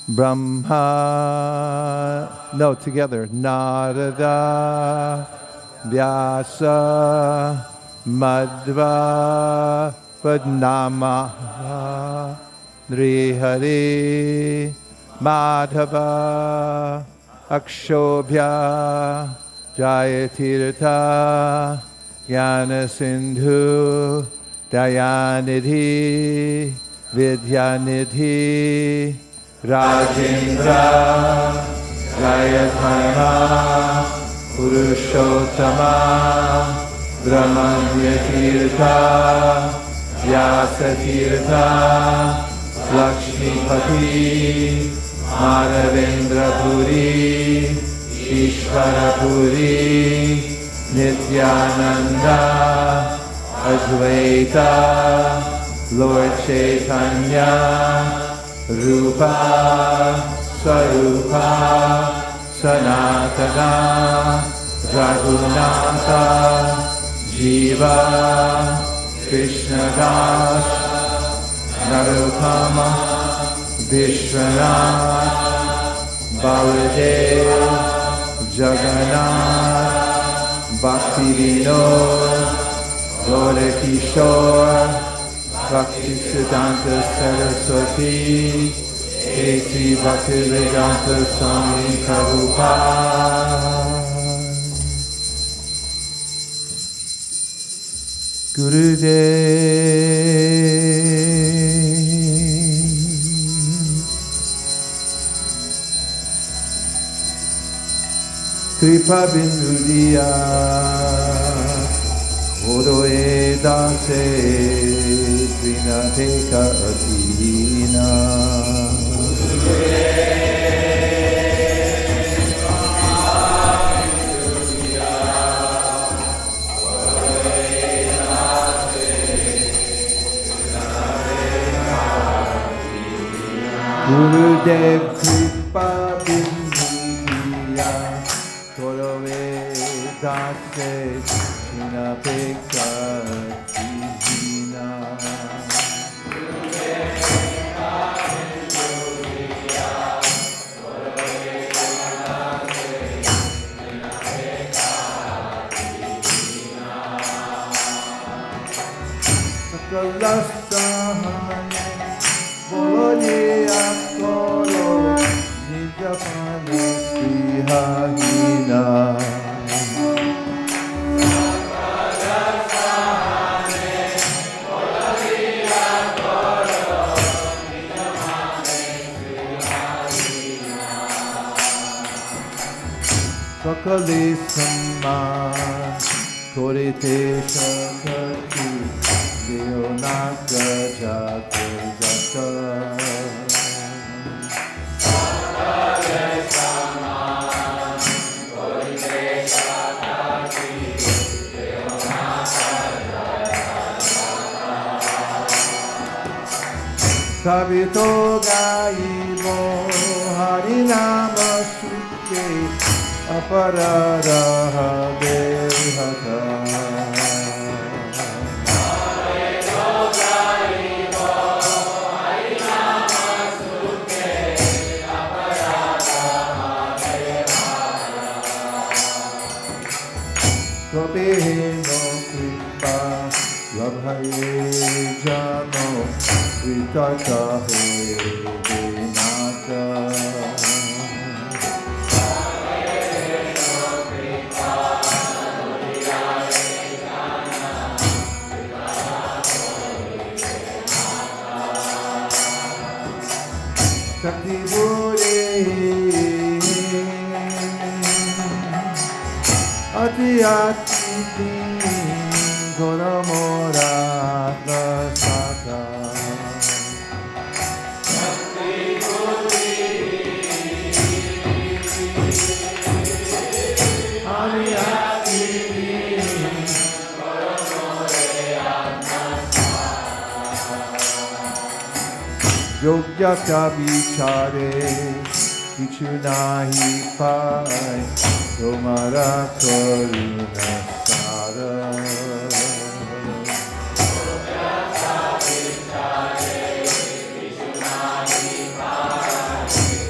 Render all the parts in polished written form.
Brahma, no, together. Narada, Vyasa, Madhva, Padnama, Nrihari, Madhava, Akshobhya, Jayatirtha, Jnana Sindhu, Dayanidhi, Vidyanidhi, Rajendra, Jayatma, Purushottama, Brahmanyatirtha, Vyasatirtha, Lakshmipati, Madhavendra Puri, Ishvara Puri, Nityananda, Advaita, Lord Chaitanya, Rupa, Sarupa, Sanatana, Raghunatha, Jiva, Krishna Das, Narottama, Vishwanath, Baladev, Jagannath, Bhakti-Vinod, Gaura-Kishore, Bhakti-Siddhanta Saraswati, Esi Bhakti-Vedanta Swami Prabhupada. Gurudev. Kripa Bindu Diya, Odoe Dase, Trinateka Atina. Gurudev Kripa Bindu Diya, Odoe Dase, Trinateka Atina. Sakalastahane, Bolodiakoro, Nijapane Srihahina. Sakale Samman, Korite Shakati, Deonaka Jata Jata. Sakale Samman, Korite Shakati, Deonaka Jata Jata. Kabito Gaibo, Harinama Suke, Apararaha Devhata. Svabheno Kripa Labhaye Jano Vitaka Hoye Vinata. Shakti Bure Ati Ati Goramora Sata. Shakti Bure Ati Ati Yogyaka Vichare Kichu Nahi Pai Tomara Karuna Sara. Yogyaka Vichare Kichu Nahi Pai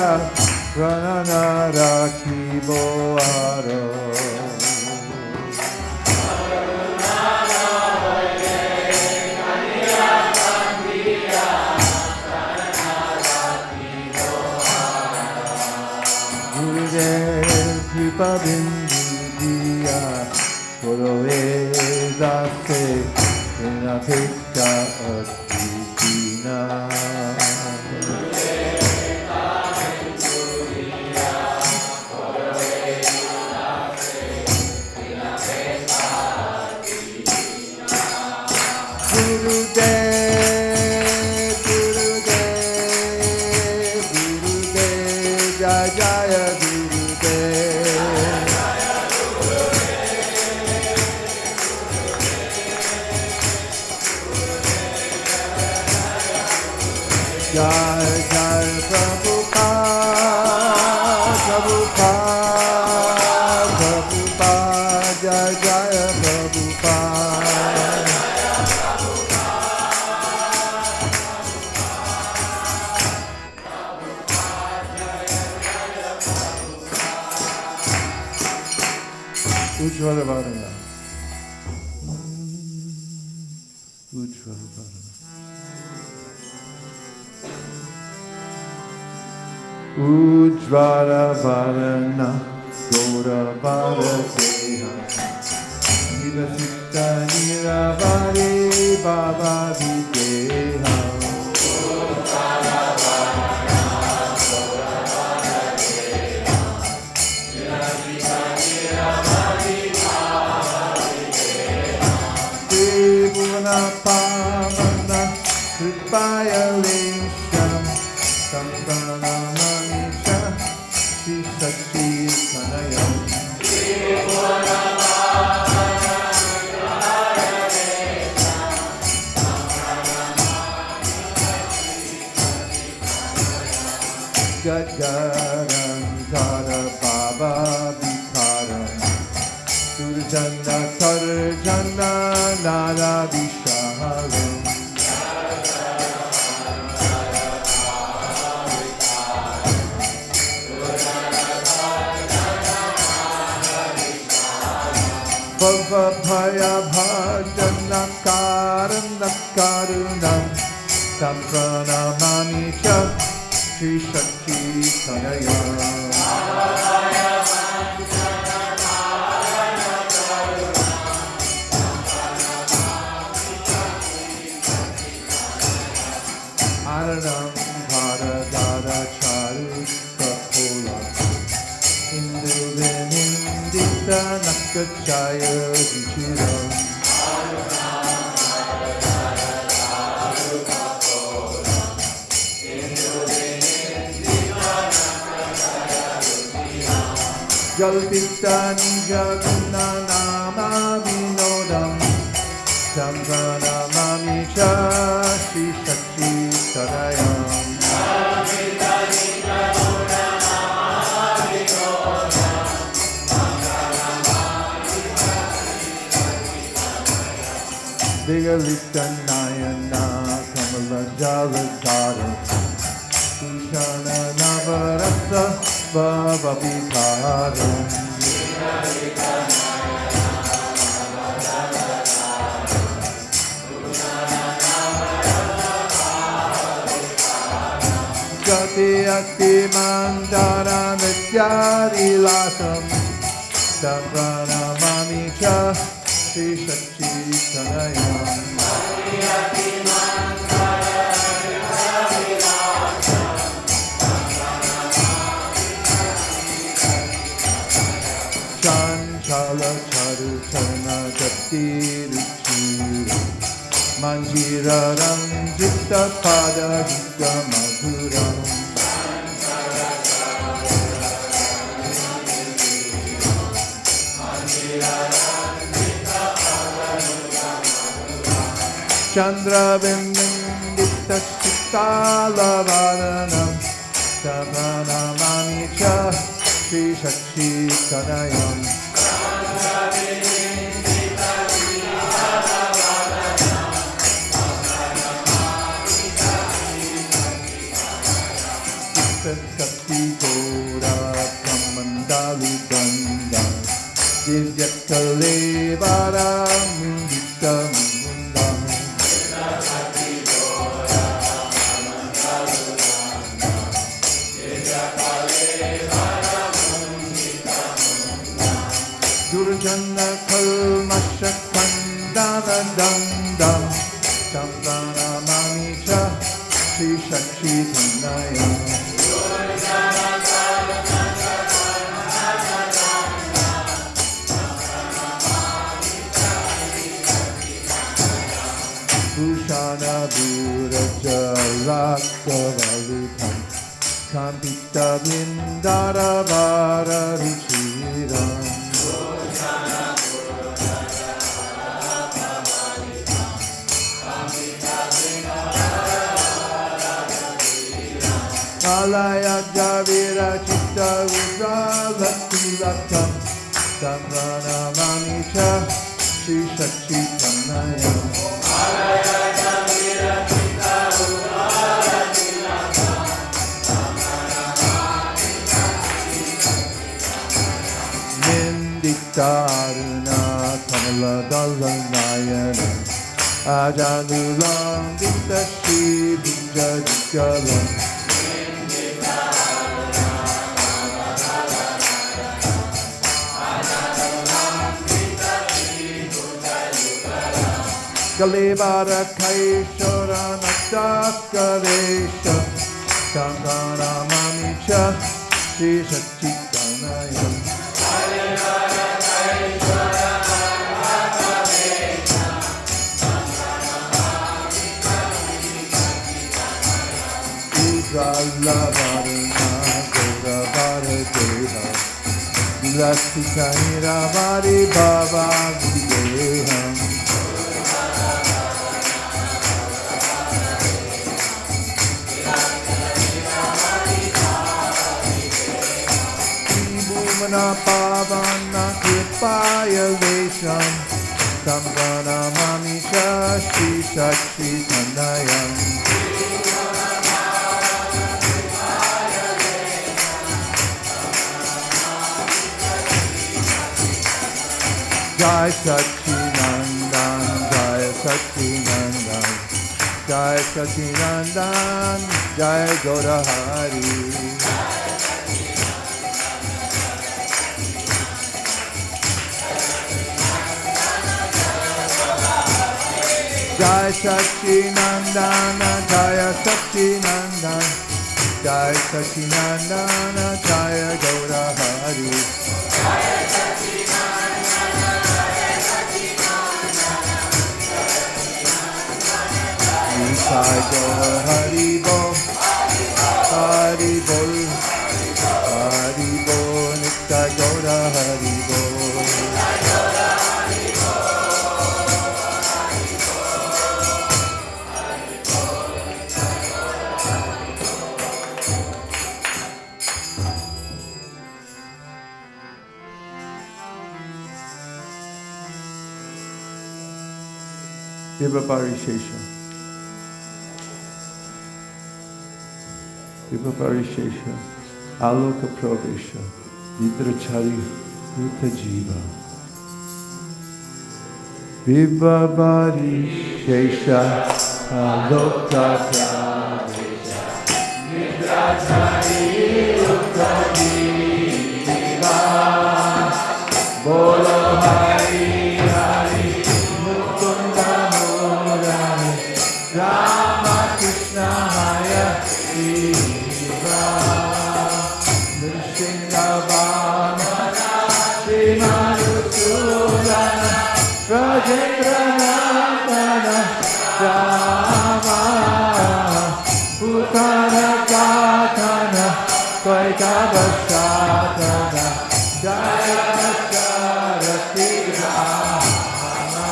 Prananara Kiboaro. Gurudev Kripa Bindu Diya Koroe Dase Enapeka Atikina. Gurudev, Gurudev, Gurudev, Jaya Jaya Gurudev. Jai Jai Prabhupada, Prabhupada, Prabhupada, Jai Jai Prabhupada. Ujjvala Varana. Ujjvala Varana. Ujjvala Varana. Gaura Bharateha. Nivasita Niravari Baba Videha. Ujjvala Varana. Gaura Bharateha. Nivasita Niravari Devuna Pavana Kripaya Lesham Sampranamamisha Shri Sakti Kanayam. Devuna Pavana Kripaya Lesham Sampranamamisha Shri Sakti Kanayam. Gadgaram Tara Baba Vikaram Surjana Sarjana Nara Visharam. Bhava Bhaya Bhajana Karana Karunam Sampranamami Cha Shri Shakti Kanayam. Aranam Bharadara Charu Kapola Hindu Vinindita Nakachaya Vichiram. Jalpita Nijaguna Nama Vinodam Sampranamami Cha Shri Shakti Kanayam. Digalita Nayana Kamala Jaladara Kushana Navarasa Baba Vikaram. Jati Akti Mandara Nityari Lasam Sampranamami Cha Shri Shakti Kanayam. Chanchala Charu Charna Jati Ruchira Manjira Ranjita Pada Gita Madhuram. Chandra Vindita Shikala Varanam Samanamami Cha Shri Shakti Kanayam. Shakti Gora Kamandalu Ganda Divyakale Vara Mundita Munda Durjana Kalmasha Kandana Danda Samdana Manisha Shri Shakshi Tanaya Bhushana Bhuraja Rakavalutam Kampita Vindara Vara Ruchiram Alaya Javira Chitta Udra Latulatam Samrana Manisha Shri Shakshi Tanaya Alaya Javira Chitta Udra Latulatam Samrana Manisha Shri Shakshi Tanaya Nindita Aruna Kamala Dalanayana Ajanulam Dita Shri Vijayikalam Kalevara Kaishora Natakaresha Shankara Mamicha Shri Satchitanaya Kalevara Kaishora Natakaresha Shankara Mamicha Shri Satchitanaya Udrala Varuna Gora Varadeha Lasika Niravari Bhava Videham Pavana Kripaya Vesham Samgana Mamisha Shri Shakshi Tanayam Jai Shakshi Nandan Jai Shakshi Nandan Jai Shakshi Nandan Jai Gaura Hari Jai Shakshi Nandana, Jaya Shakshi Nandana, Jai Shakshi Nandana, Jaya Gaura Hari. Jaya Shakshi Nandana, Jaya Shakshi Nandana, Jaya Gaura Hari Bol, Hari Bol, Hari Bol, Nitya Gaura Hari Bol. Vivaparishesha. Vivaparishesha. Aloka Pravesha. Vidrachari Ruta Jiva. Vivaparishesha. Aloka Pravesha. Vidrachari Ruta Jiva. Bolo Hari Hari. Rama Krishna Haya Shiva Nrsimhavana Srimadhusudana Rajendra Nandana Rama Bhutana Katana Vaitava Satana Jaya Sarati Rama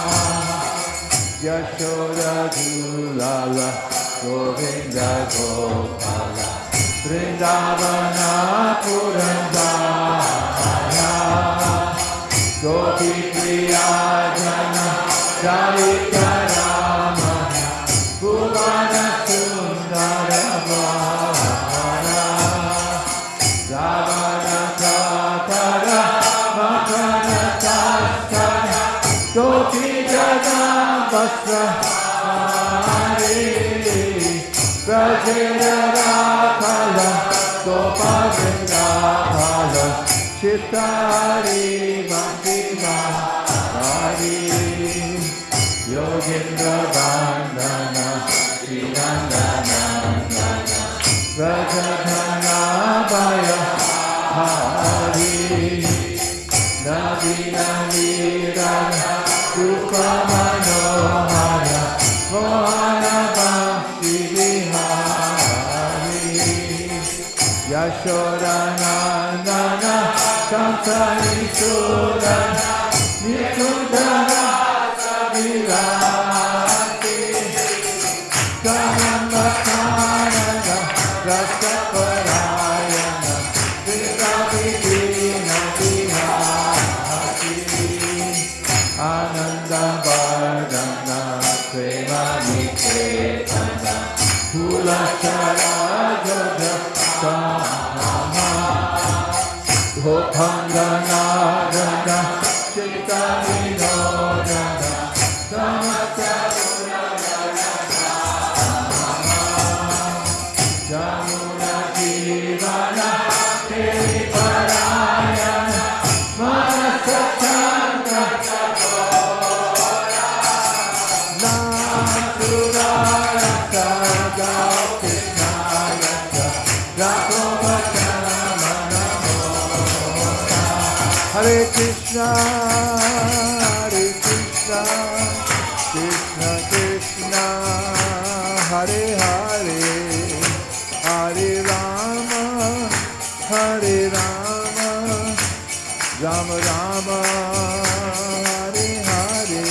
Yashoda Dhulala Govinda Gopala Vrindavana Purandaya Gopi Priya Jana Radhika Ramana Bhuvana Sundara Bhavana Savanakatara Makanataskara Koti Jagambasra Hari Rajendrakala Gopadendrakala Chitari Bhaktiva Hari Yogendra Bandana Srirandana Rajadhana Baya Hari Navina Nirana Rupamanohara Mohana Bhakti Vihari Yashodanandana Kamsani Sudana Nikundana Savirati Karambakanana Rasaparayana Vikavidina Vihati Ananda Vardana Prema Niketana Kulachara Joja Samaha Gopangana Dana Chitta Vinodana Samasta Jamuna Jivana Keri Parayana Manasa Chandra Nasurara Sarga Krishnaya Rakovachana Manamota Hare Krishna Krishna Krishna Hare Hare Hare Rama Rama Rama Hare Hare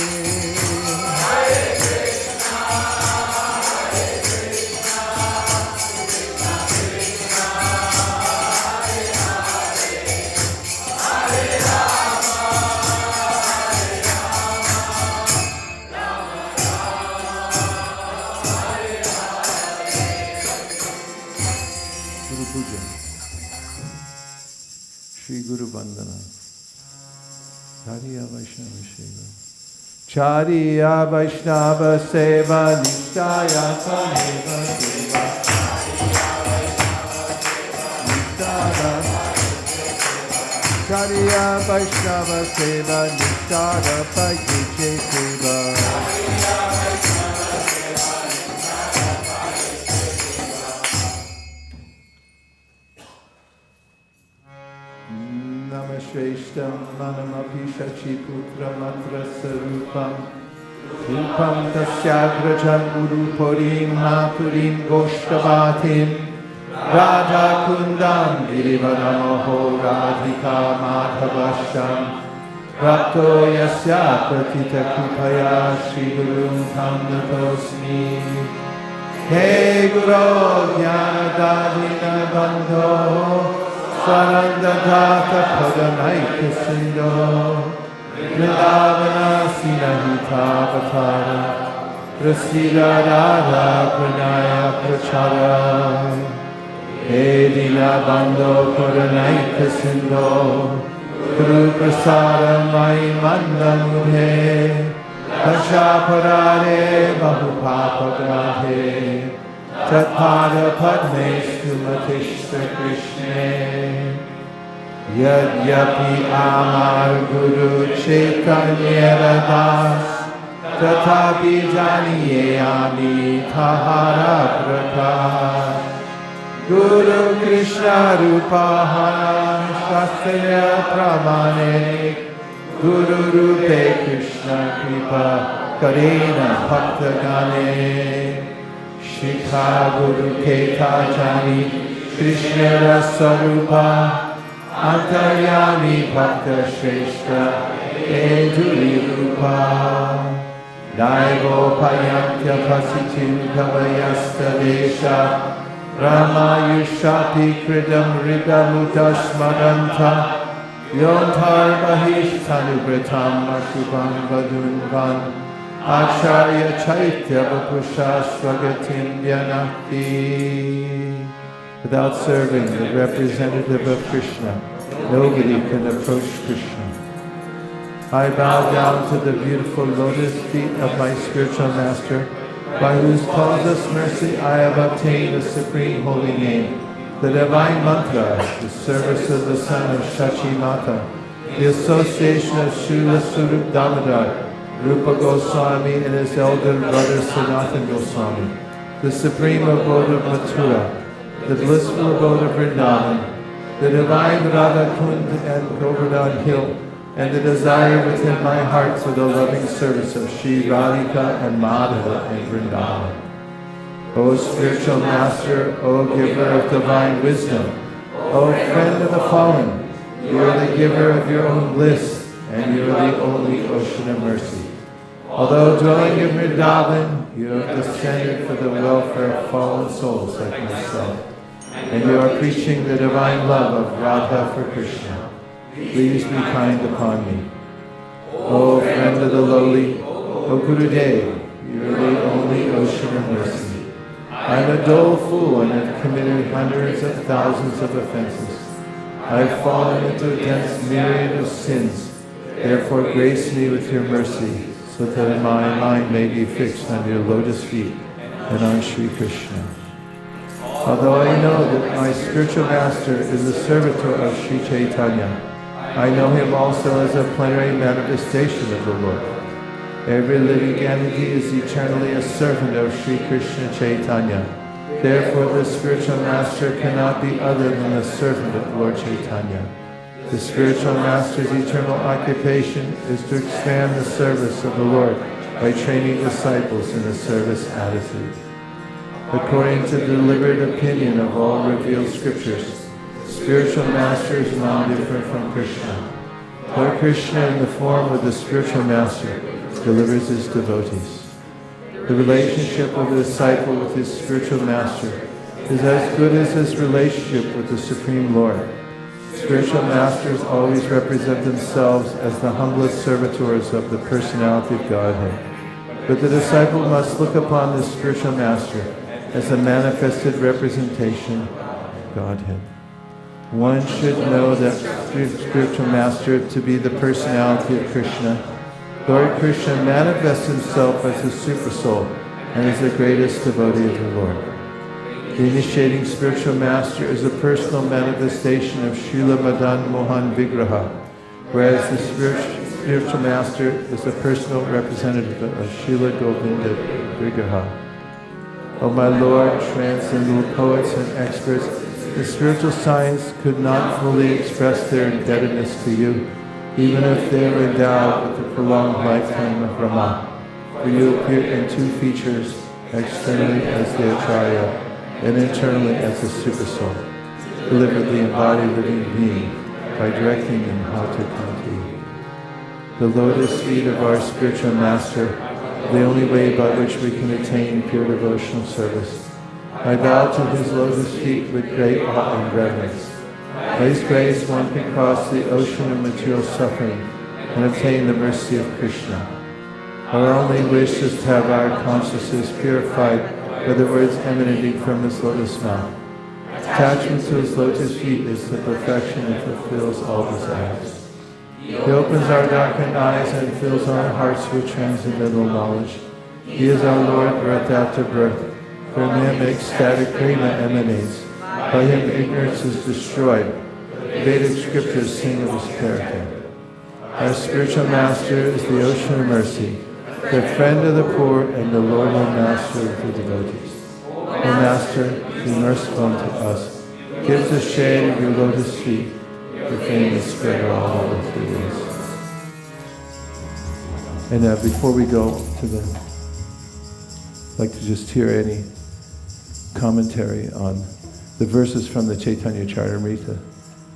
Guru Puja Shri Guru Vandana Chariya Vaishnava Seva Chariya Vaishnava Seva Nishtaya Sameva Seva Chariya Vaishnava Seva Nishtaya Pagiche Seva Namashveshtam Manamapi Shachiputra Matra Sarupam Rupam Tasyagrajam Urupurim Mapurim Goshtabatim Radha Kundam Girivanamoho Radhika Madhavasham Rapto Yasya Pratita Kupaya Shri Gurum Tam Natosmi Hey Guru Jnanadadina Bandho Sarandadata Padanaika Sindo Vrindavana Sinahita Vatara Prasida Radha Pranaya Prachara He Dina Bando Padanaika Sindo Guru Prasada Mai Mandamudhe Dashaparade Bahupapa Gradhe Tatpada Padme Sumatishta Krishna Yadyapi Amar Guru Chaitanya Das Tatapi Janiye Ami Tahara Prakash Guru Krishna Rupahana Shasya Pramanik Guru Rupe Krishna Kripa Karena Bhaktagane Shikha Guru Keta Jani Krishna Rasarupa Antaryami Bhakta Shrestha Eduri Rupa Daivo Payantya Pasitim Kavayasta Desha Rama Yushapi Kridam Ridamutasmadanta Yontar Bahish Tanubratam Makubam Vadunvan Acharya Chaitya Vapusha Swagatim Dyanakti Without serving the representative of Krishna, nobody can approach Krishna. I bow down to the beautiful lotus feet of my spiritual master, by whose causeless mercy I have obtained the supreme holy name, the divine mantra, the service of the son of Shachi Mata, the association of Srila Surup Damodar, Rupa Goswami and his elder brother Sanatana Goswami, the supreme abode of Mathura, the blissful abode of Vrindavan, the divine Radha Kund and Govardhan Hill, and the desire within my heart for the loving service of Sri Radhika and Madhava and Vrindavan. O spiritual master, O giver of divine wisdom, O friend of the fallen, you are the giver of your own bliss, and you are the only ocean of mercy. Although dwelling in Vrindavan, you have descended for the welfare of fallen souls like myself, and you are preaching the divine love of Radha for Krishna. Please be kind upon me. O friend of the lowly, O Gurudev, you are the only ocean of mercy. I am a dull fool and have committed hundreds of thousands of offenses. I have fallen into a dense myriad of sins. Therefore grace me with your mercy, so that my mind may be fixed on your lotus feet and on Sri Krishna. Although I know that my spiritual master is the servitor of Sri Chaitanya, I know him also as a plenary manifestation of the Lord. Every living entity is eternally a servant of Sri Krishna Chaitanya. Therefore the spiritual master cannot be other than the servant of Lord Chaitanya. The spiritual master's eternal occupation is to expand the service of the Lord by training disciples in a service attitude. According to the deliberate opinion of all revealed scriptures, spiritual master is non-different from Krishna. Lord Krishna, in the form of the spiritual master, delivers his devotees. The relationship of the disciple with his spiritual master is as good as his relationship with the Supreme Lord. Spiritual masters always represent themselves as the humblest servitors of the personality of Godhead. But the disciple must look upon the spiritual master as a manifested representation of Godhead. One should know that spiritual master to be the personality of Krishna. Lord Krishna manifests himself as the Supersoul and is the greatest devotee of the Lord. The initiating spiritual master is a personal manifestation of Srila Madan Mohan Vigraha, whereas the spiritual master is the personal representative of Srila Govinda Vigraha. O my Lord, transcendental poets and experts, the spiritual science could not fully express their indebtedness to you, even if they were endowed with the prolonged lifetime of Brahma. For you appear in two features, externally as the Acharya, and internally as the Supersoul, deliver the embodied living being by directing them how to come to you. The lotus feet of our spiritual master, the only way by which we can attain pure devotional service. I bow to his lotus feet with great awe and reverence. By his grace one can cross the ocean of material suffering and obtain the mercy of Krishna. Our only wish is to have our consciousness purified by the words emanating from his lotus mouth. Attachment to his lotus feet is the perfection that fulfills all desires. He opens our darkened eyes and fills our hearts with transcendental knowledge. He is our Lord, birth after birth. From him ecstatic prema emanates. By him ignorance is destroyed. Vedic scriptures sing of his character. Our spiritual master is the ocean of mercy, the friend of the poor and the Lord and Master of the devotees. O Master, be merciful unto us. Give the shade of your lotus feet. Your fame is spread all over the earth. And before we go to I'd like to just hear any commentary on the verses from the Chaitanya Charitamrita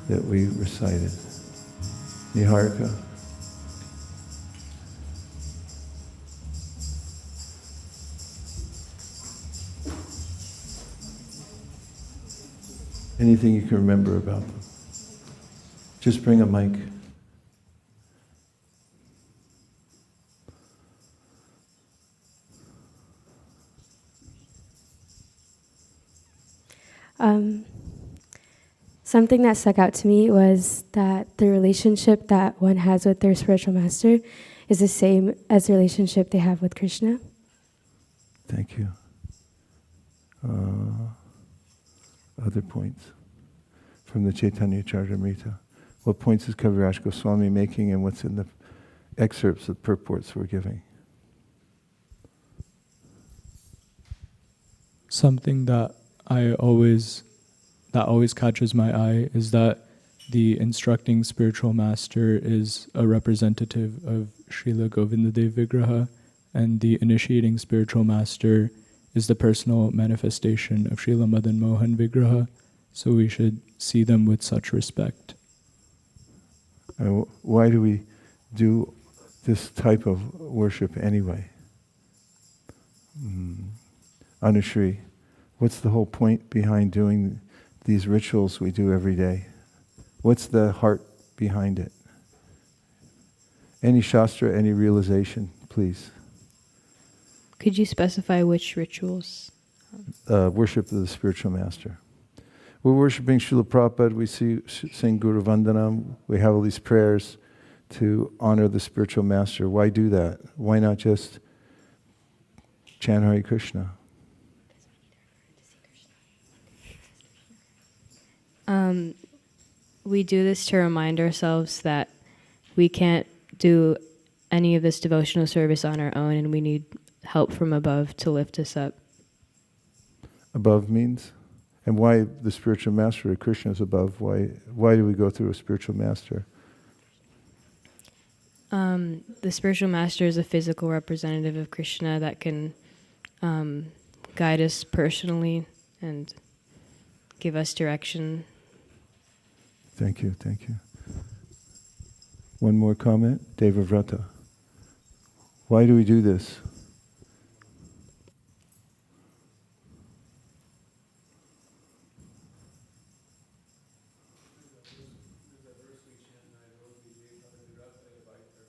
that we recited. Niharika. Anything you can remember about them. Just bring a mic. Something that stuck out to me was that the relationship that one has with their spiritual master is the same as the relationship they have with Krishna. Thank you. Other points from the Chaitanya Charitamrita. What points is Kaviraj Goswami making, and what's in the excerpts of purports we're giving? Something that always catches my eye is that the instructing spiritual master is a representative of Srila Govindadev Vigraha, and the initiating spiritual master is the personal manifestation of Srila Madan Mohan Vigraha, so we should see them with such respect. Why do we do this type of worship anyway? Anushri, what's the whole point behind doing these rituals we do every day? What's the heart behind it? Any shastra, any realization, please. Could you specify which rituals? Worship of the spiritual master. We're worshiping Srila Prabhupada, we sing Guru Vandanam, we have all these prayers to honor the spiritual master. Why do that? Why not just chant Hare Krishna? We do this to remind ourselves that we can't do any of this devotional service on our own, and we need help from above to lift us up. Above means? And why the spiritual master of Krishna is above? Why do we go through a spiritual master? The spiritual master is a physical representative of Krishna that can guide us personally and give us direction. Thank you, thank you. One more comment, Devavrata. Why do we do this?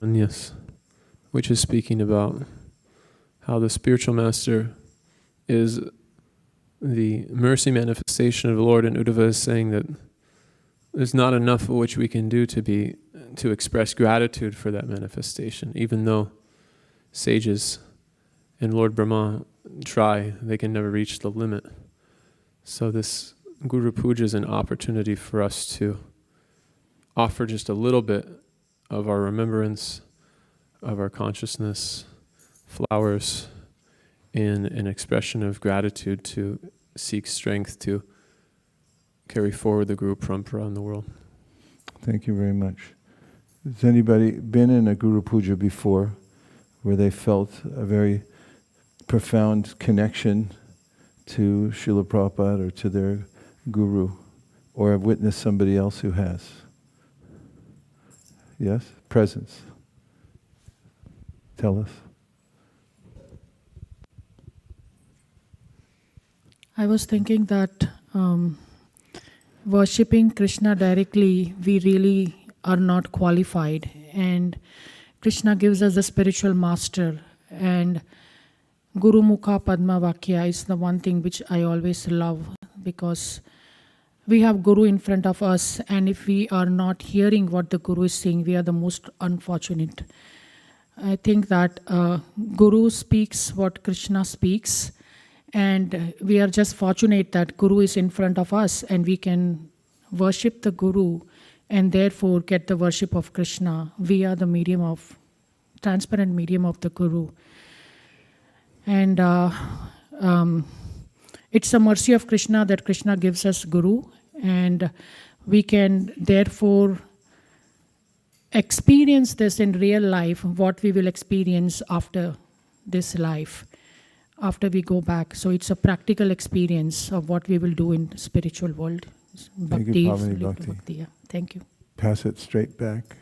Yes, which is speaking about how the spiritual master is the mercy manifestation of the Lord, and Uddhava is saying that there's not enough of which we can do to express gratitude for that manifestation. Even though sages and Lord Brahma try, they can never reach the limit. So this Guru Puja is an opportunity for us to offer just a little bit of our remembrance, of our consciousness, flowers, in an expression of gratitude to seek strength to carry forward the Guru Parampara in the world. Thank you very much. Has anybody been in a Guru Puja before where they felt a very profound connection to Srila Prabhupada or to their Guru, or have witnessed somebody else who has? Yes? Presence. Tell us. I was thinking that worshipping Krishna directly, we really are not qualified. And Krishna gives us the spiritual master. And Guru Mukha Padma Vakya is the one thing which I always love, because we have Guru in front of us, and if we are not hearing what the Guru is saying, we are the most unfortunate. I think that Guru speaks what Krishna speaks, and we are just fortunate that Guru is in front of us, and we can worship the Guru and therefore get the worship of Krishna. We are the transparent medium of the Guru. And it's a mercy of Krishna that Krishna gives us Guru, and we can therefore experience this in real life, what we will experience after this life, after we go back. So it's a practical experience of what we will do in the spiritual world. Thank you, Pavani Bhakti. Yeah. Thank you. Pass it straight back.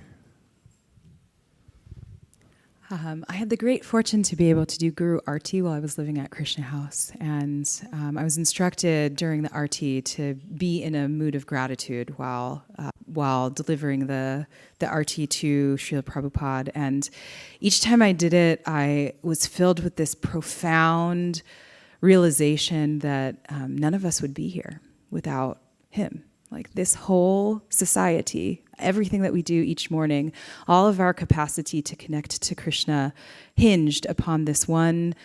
I had the great fortune to be able to do Guru Arti while I was living at Krishna House. And I was instructed during the Arti to be in a mood of gratitude while delivering the Arti to Srila Prabhupada. And each time I did it, I was filled with this profound realization that none of us would be here without him. Like this whole society, everything that we do each morning, all of our capacity to connect to Krishna hinged upon this one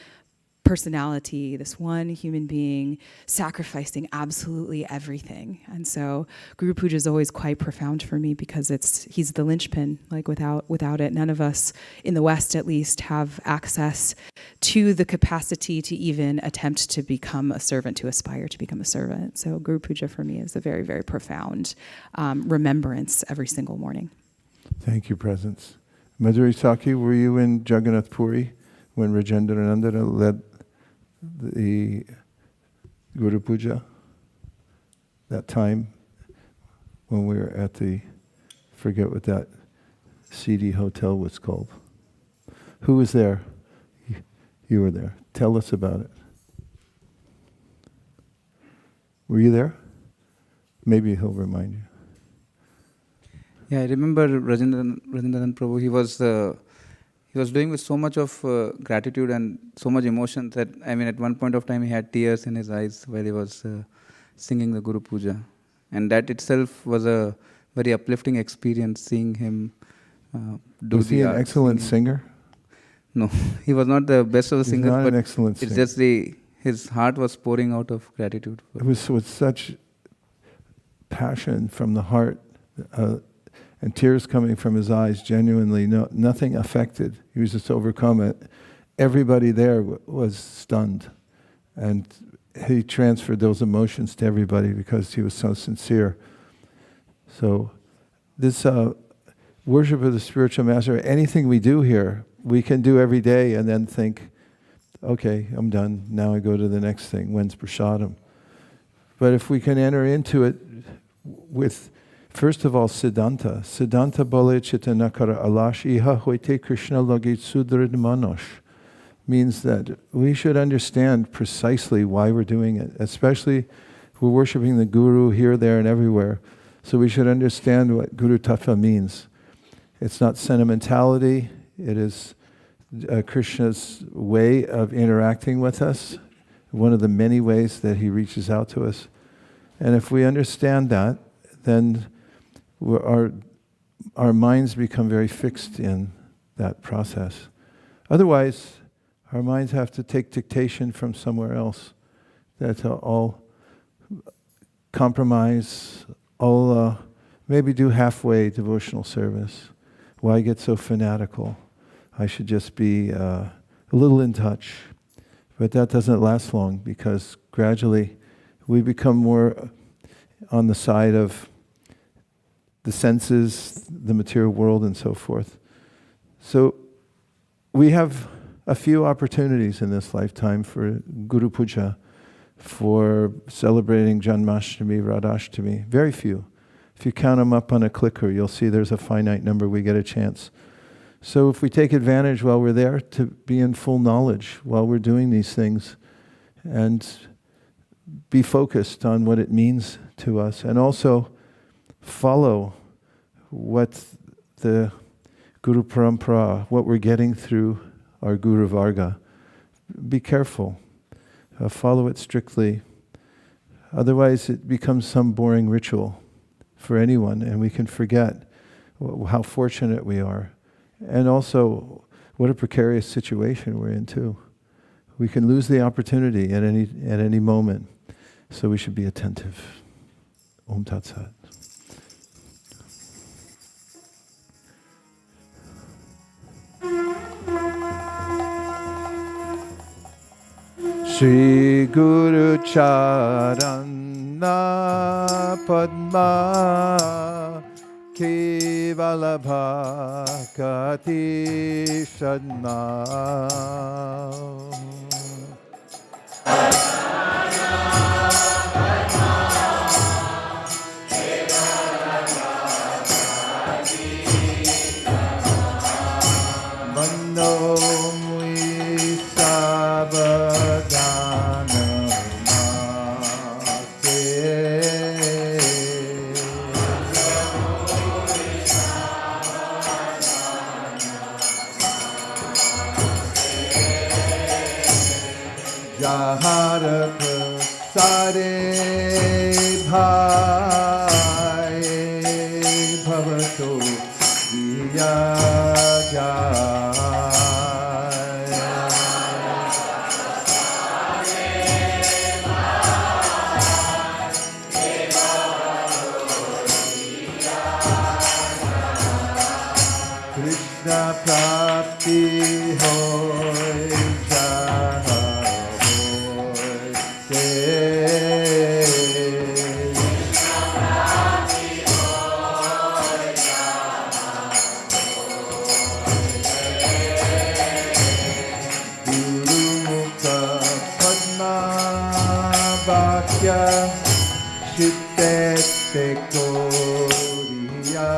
personality, this one human being sacrificing absolutely everything. And so Guru Puja is always quite profound for me because he's the linchpin. Like without it, none of us in the West at least have access to the capacity to even attempt to become a servant, to aspire to become a servant. So Guru Puja for me is a very, very profound remembrance every single morning. Thank you, Presence. Madhuri Saki, were you in Jagannath Puri when Rajendranandana led the Guru Puja? That time when we were at forget what that seedy hotel was called. Who was there? You were there. Tell us about it. Were you there? Maybe he'll remind you. Yeah, I remember Rajendran Prabhu. He was doing with so much of gratitude and so much emotion that, at one point of time he had tears in his eyes while he was singing the Guru Puja. And that itself was a very uplifting experience, seeing him do Was he an excellent singer? No, he was not the best of the singers. Not but an excellent singer. It's just his heart was pouring out of gratitude. It was with such passion from the heart, and tears coming from his eyes, genuinely, nothing affected. He was just overcome it. Everybody there was stunned. And he transferred those emotions to everybody because he was so sincere. So this worship of the spiritual master, anything we do here, we can do every day and then think, okay, I'm done. Now I go to the next thing. When's prasadam? But if we can enter into it with, first of all, Siddhanta. Siddhanta bole chitanakara alash iha hoite Krishna lagit sudrid manosh. Means that we should understand precisely why we're doing it. Especially we're worshiping the Guru here, there, and everywhere. So we should understand what Guru Tattva means. It's not sentimentality. It is Krishna's way of interacting with us. One of the many ways that he reaches out to us. And if we understand that, then our minds become very fixed in that process. Otherwise, our minds have to take dictation from somewhere else. That's all compromise, all maybe do halfway devotional service. Why get so fanatical? I should just be a little in touch. But that doesn't last long because gradually we become more on the side of the senses, the material world, and so forth. So we have a few opportunities in this lifetime for Guru Puja, for celebrating Janmashtami, Radhashtami. Very few. If you count them up on a clicker, you'll see there's a finite number we get a chance. So if we take advantage while we're there to be in full knowledge while we're doing these things and be focused on what it means to us and also follow what the Guru Parampara, what we're getting through our Guru Varga. Be careful. Follow it strictly. Otherwise it becomes some boring ritual for anyone and we can forget how fortunate we are. And also what a precarious situation we're in too. We can lose the opportunity at any moment. So we should be attentive. Om Tat Sat. Shri Guru Charana Padma Kevala Bhakati Shadma Mano Mui Sabadana Jahara Prasade Bha bhavato Vijaya. Krishna prapti hoy jaha hoy te. Guru mukha padma vakya chitte te koriya.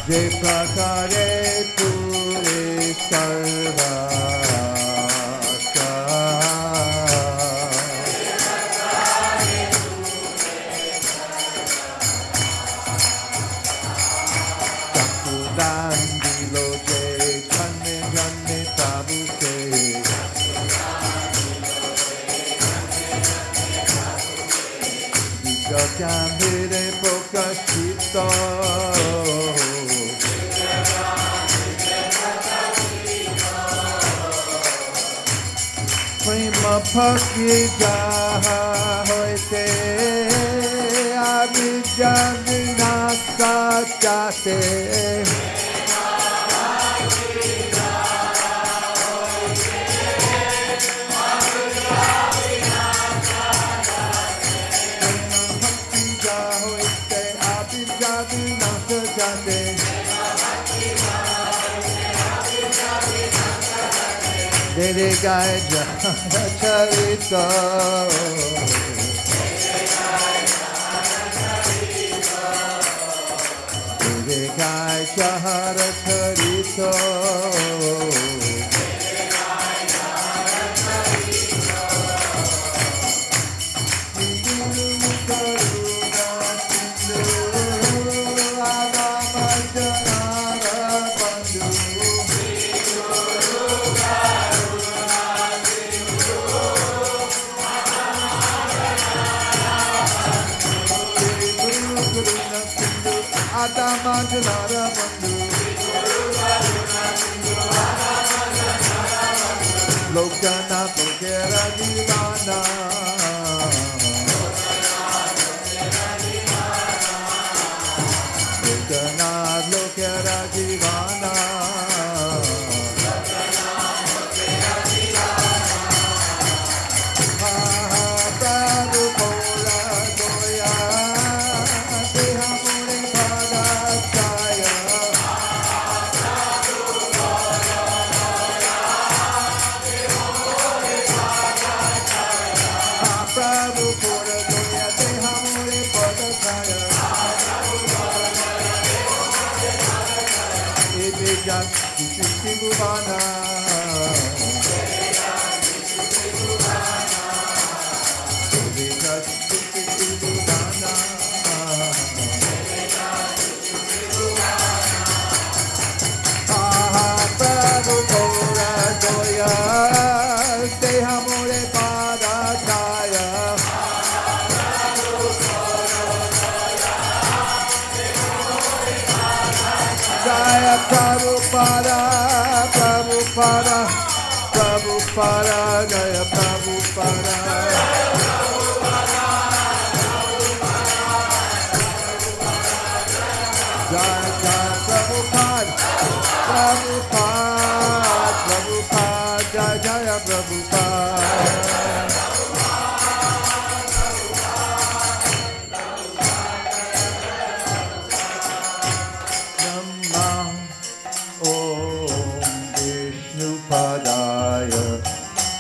Jai Prakare Pure Sarvasa. Sakudan Diloje Kanne Janne Tabuse. Vijajan Vire Pokashito. Prima Pakya Jaha Hoite Abhijan Vinasa Jate. Dede Gai Charita. Dede Gai Charita. Lokana Lokera Divana. Lokana Lokera Divana. Deja Tribhuvana Deja Tribhuvana Prabhu Gora Goya Deha More Pada Jaya Jaya Prabhupada Prabhupada Prabhupada Jaya Prabhupada Jaya Jaya Prabhupada Prabhupada Prabhupada Jaya Jaya Prabhupada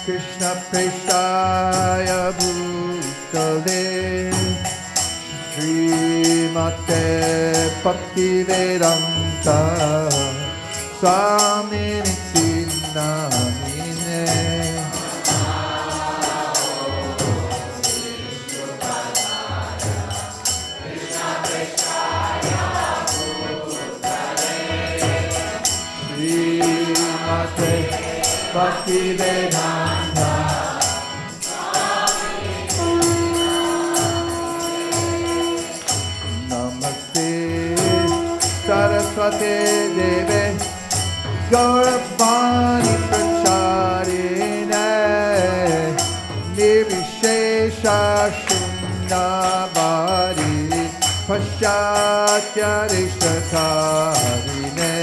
Krishna Prestaya Bhutale Srimate Bhaktivedanta Swami Nityanamine Srimate Bhaktivedanta Namaste Saraswate Deve Gauravani Pracharine Nirvishesha Shundabari Paschatya Rishtakarine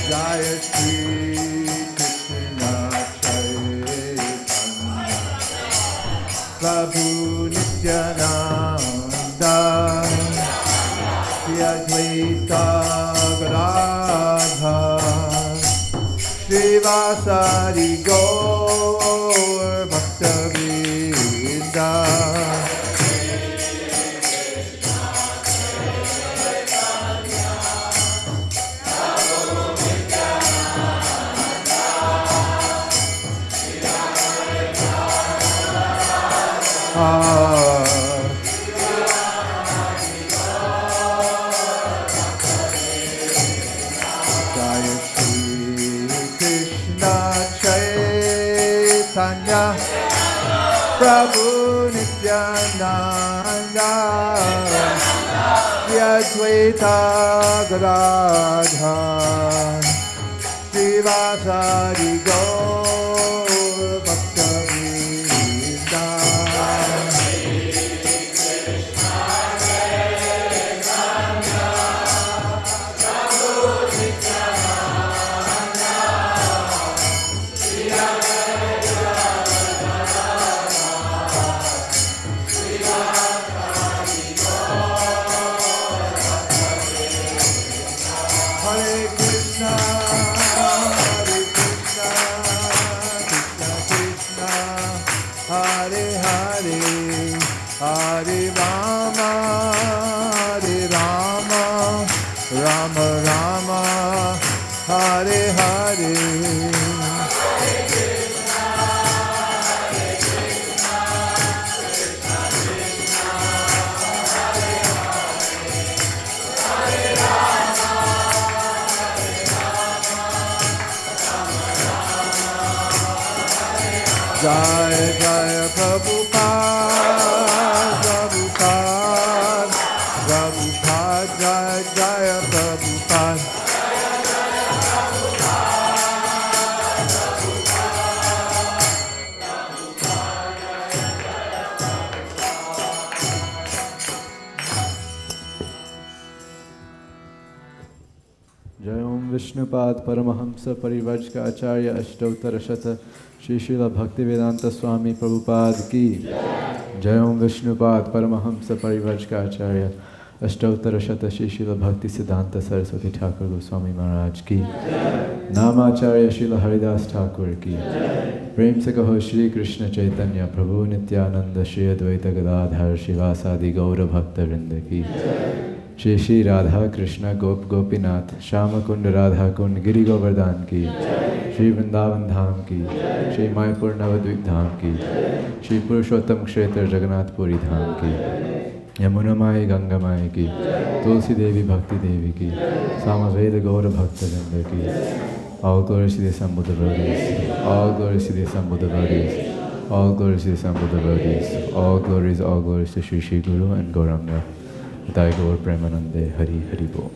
Jaya Shri Krishna Chaitanya Prabhu Nityananda Shri Advaita Gadadhar Shri Vasari Gaur Bhakta-vrinda Jaya Shri Krishna Chaitanya Prabhu Nityananda Shri Advaita Gadadhar Shri Vasari Gaur Bhakta-vrinda Hare Krishna, Krishna Krishna, Hare Hare, Hare Rama, Rama Rama, Hare Hare. Jaya Jaya Prabhupada, Prabhupada, Prabhupada, Jaya Jaya Prabhupada. Jai Om Vishnupad Paramahamsa Parivajka Acharya Ashtauttara Shata Shri Srila Bhaktivedanta Swami Prabhupada ki Jai Om Vishnupad Paramahamsa Parivrajkacharya Ashtottara Shata Shri Srila Bhakti Siddhanta Saraswati Thakur Goswami Maharaj ki Namacharya Srila Haridas Thakur ki Prem se kaho Shri Krishna Chaitanya Prabhu Nityananda Shri Advaita Gadadhar Shivasadi Gaura Bhakta Vrinda ki Shri Shri Radha Krishna Gop Gopinath Shama Kund Radha Kund Giri Govardhan ki Shri Vrindavan Dham ki Shri Mayapur Navadvip Dham ki Shri Purushottam Kshetra Jagannath Puri Dham ki Yamuna Mai Ganga Mai ki Tulsi Devi Bhakti Devi ki Samaveda Gaura Bhakta Vrinda ki All glories to the assembled devotees. All glories to the assembled devotees. All glories to the assembled devotees. All glories to Shri Shri Guru and Gauranga. Jai Gaur Premanande Hari Hari Bol.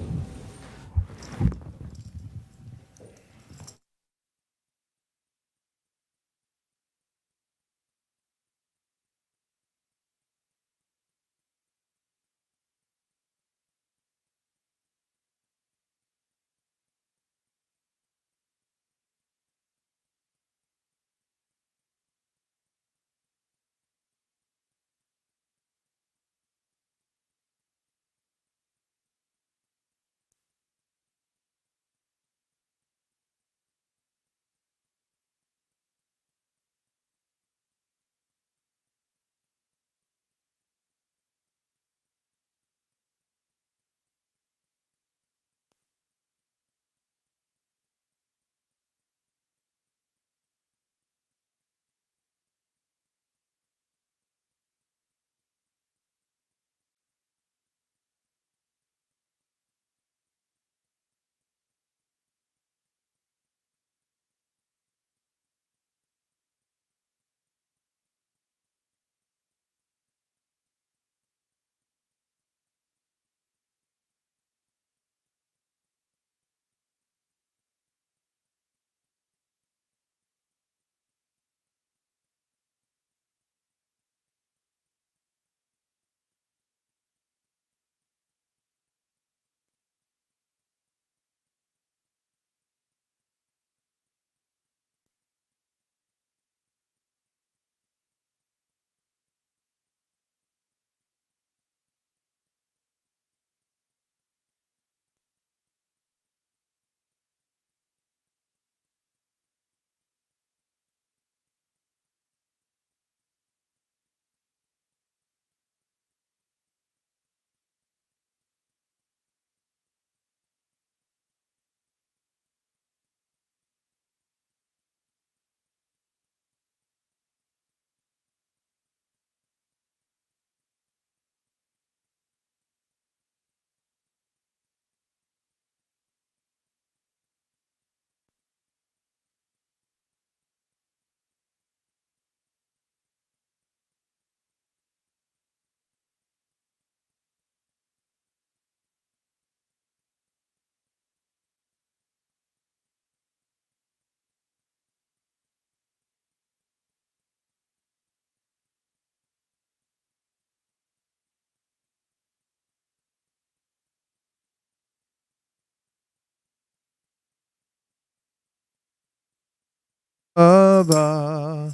Ava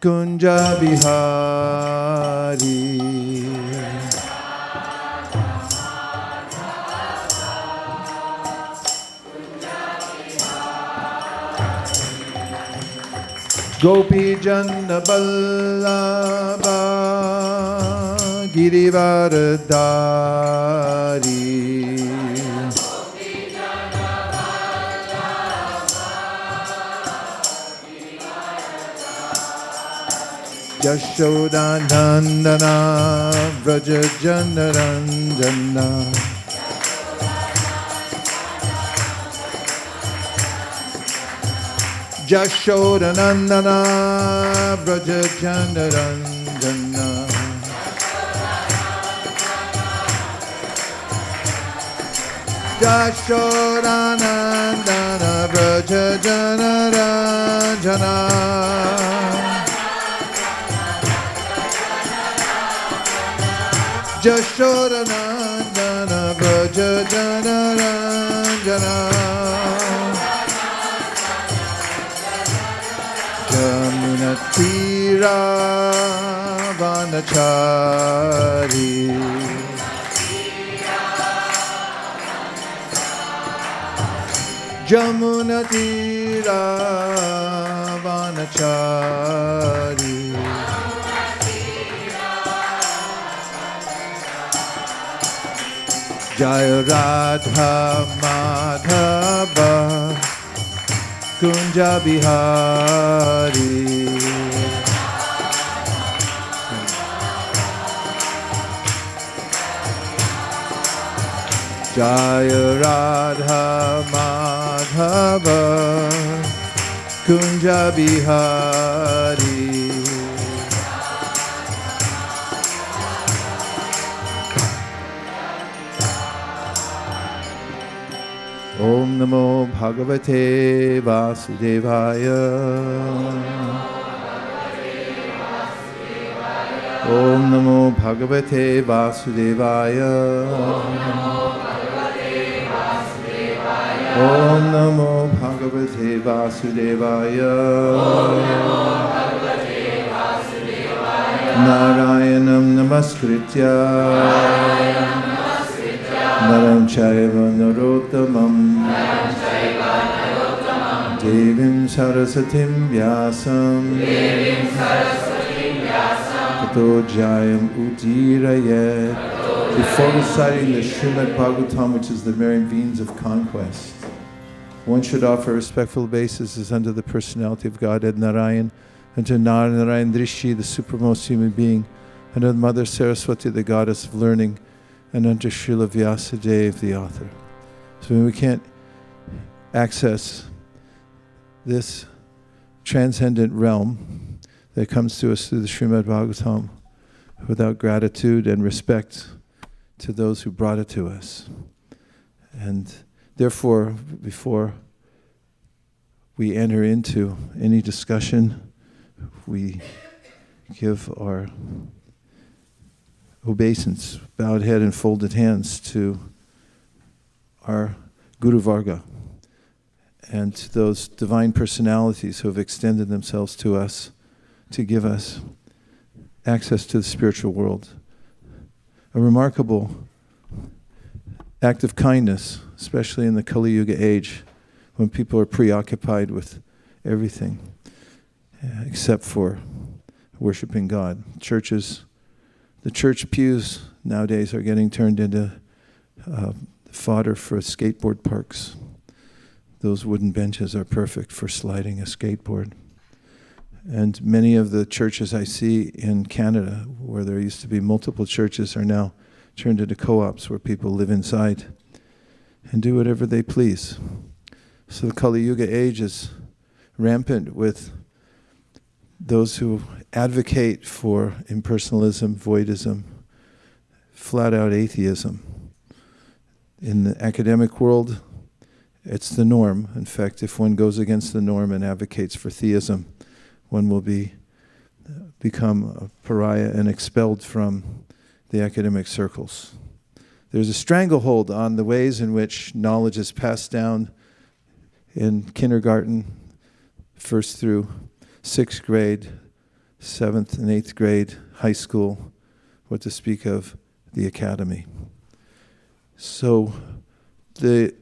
Kunja Bihari Gopi Jana Ballabha Girivaradari Yashodanandana Vraja Janaranjana Yashodanandana Vraja Janaranjana Yashodanandana Vraja Janaranjana Jashodanandana Vraja Janaranjana Tira Vanachari Jamuna Tira Vanachari Jaya Radha Madhava Kunja Bihari Jaya Radha Madhava Kunja Bihari Om Namo Bhagavate Vasudevaya Om Namo Bhagavate Vasudevaya Om Namo Bhagavate Vasudevaya Narayanam Namaskritya Naram Chaiva Narottamam Devim Sarasatim Vyasam Tato Jayam Udirayet. Before reciting the Srimad Bhagavatam, which is the Marian Veins of Conquest, one should offer respectful obeisances unto the personality of Godhead Narayan, unto Narayan Drishi, the supremest human being, and unto Mother Saraswati, the goddess of learning, and unto Srila Vyasadeva, the author. So when we can't access this transcendent realm that comes to us through the Srimad Bhagavatam without gratitude and respect to those who brought it to us. And therefore, before we enter into any discussion, we give our obeisance, bowed head and folded hands to our Guru Varga and to those divine personalities who have extended themselves to us to give us access to the spiritual world. A remarkable act of kindness, especially in the Kali Yuga age, when people are preoccupied with everything except for worshiping God. The church pews nowadays are getting turned into fodder for skateboard parks. Those wooden benches are perfect for sliding a skateboard. And many of the churches I see in Canada, where there used to be multiple churches, are now turned into co-ops where people live inside and do whatever they please. So the Kali Yuga age is rampant with those who advocate for impersonalism, voidism, flat-out atheism. In the academic world, it's the norm. In fact, if one goes against the norm and advocates for theism, one will become a pariah and expelled from the academic circles. There's a stranglehold on the ways in which knowledge is passed down in kindergarten, 1st through 6th grade, 7th and 8th grade, high school, what to speak of the academy. So the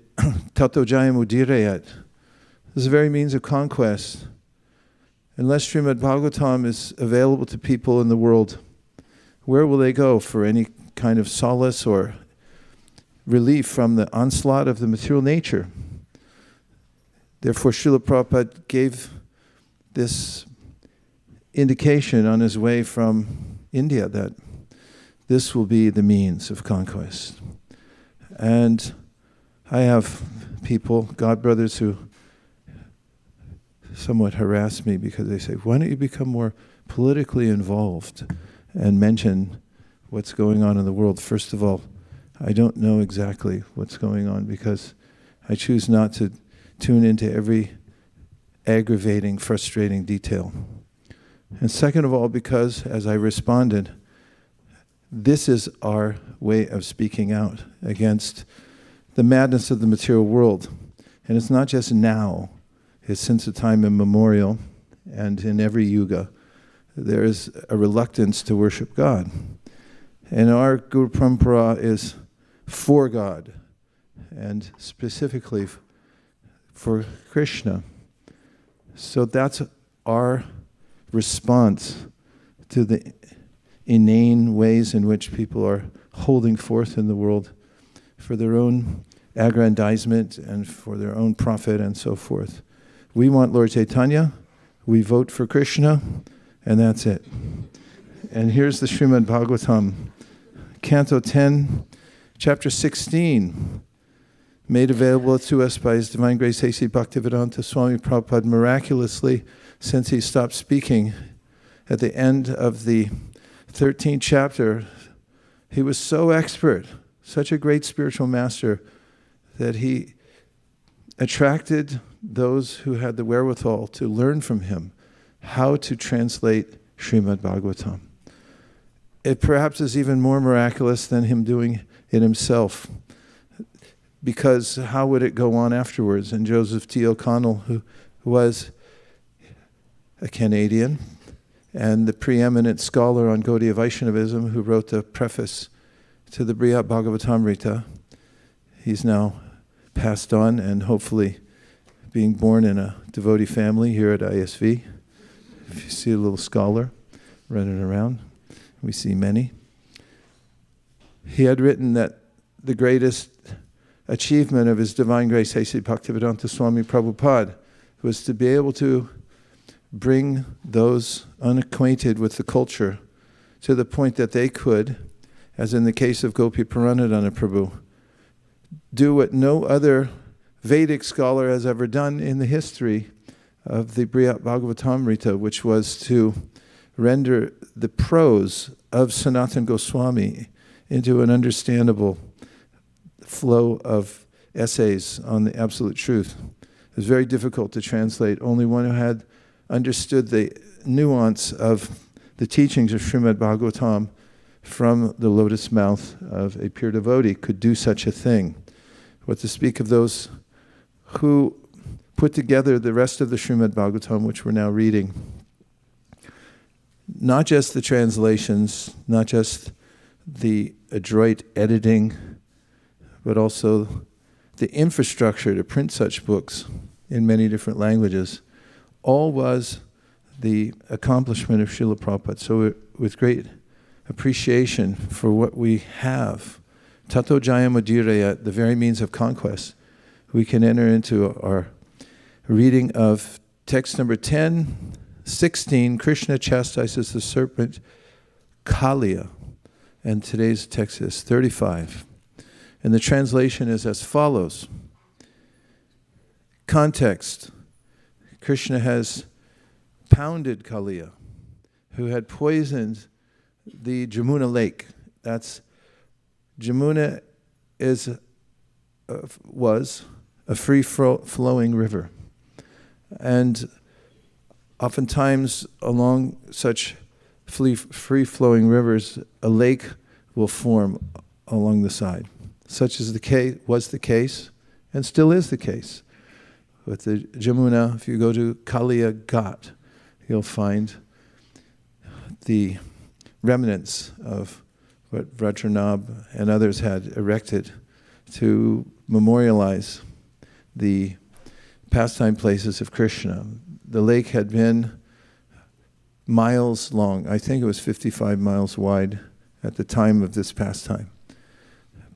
Tato Jayam Udirayat is the very means of conquest. Unless Srimad Bhagavatam is available to people in the world, where will they go for any kind of solace or relief from the onslaught of the material nature? Therefore, Srila Prabhupada gave this indication on his way from India that this will be the means of conquest. And I have people, God brothers, who somewhat harass me because they say, why don't you become more politically involved and mention what's going on in the world? First of all, I don't know exactly what's going on because I choose not to tune into every aggravating, frustrating detail. And second of all, because, as I responded, this is our way of speaking out against the madness of the material world. And it's not just now. It's since a time immemorial, and in every yuga, there is a reluctance to worship God. And our Guru Parampara is for God, and specifically for Krishna. So that's our response to the inane ways in which people are holding forth in the world for their own aggrandizement and for their own profit and so forth. We want Lord Chaitanya, we vote for Krishna, and that's it. And here's the Srimad Bhagavatam, Canto 10, Chapter 16, made available to us by His Divine Grace A.C. Bhaktivedanta Swami Prabhupada miraculously, since he stopped speaking at the end of the 13th chapter. He was so expert, such a great spiritual master, that he attracted those who had the wherewithal to learn from him how to translate Srimad Bhagavatam. It perhaps is even more miraculous than him doing it himself, because how would it go on afterwards? And Joseph T. O'Connell, who was a Canadian and the preeminent scholar on Gaudiya Vaishnavism, who wrote the preface to the Brihad Bhagavatamrita, he's now passed on and hopefully being born in a devotee family here at ISV. If you see a little scholar running around, we see many. He had written that the greatest achievement of His Divine Grace A.C. Bhaktivedanta Swami Prabhupada was to be able to bring those unacquainted with the culture to the point that they could, as in the case of Gopi Paranadhana Prabhu, do what no other Vedic scholar has ever done in the history of the Brihad Bhagavatamrita, which was to render the prose of Sanatana Goswami into an understandable flow of essays on the absolute truth. It was very difficult to translate. Only one who had understood the nuance of the teachings of Srimad Bhagavatam from the lotus mouth of a pure devotee could do such a thing. What to speak of those who put together the rest of the Srimad Bhagavatam, which we're now reading. Not just the translations, not just the adroit editing, but also the infrastructure to print such books in many different languages. All was the accomplishment of Srila Prabhupada. So with great appreciation for what we have, Tato Jayam Udiraya, the very means of conquest, we can enter into our reading of text number 10, 16, Krishna chastises the serpent Kalia. And today's text is 35. And the translation is as follows. Context. Krishna has pounded Kalia, who had poisoned the Jamuna lake. Jamuna was a free-flowing river. And oftentimes along such free-flowing rivers, a lake will form along the side. Such was the case, and still is the case. With the Jamuna, if you go to Kalia Ghat, you'll find the remnants of what Vajranab and others had erected to memorialize the pastime places of Krishna. The lake had been miles long. I think it was 55 miles wide at the time of this pastime.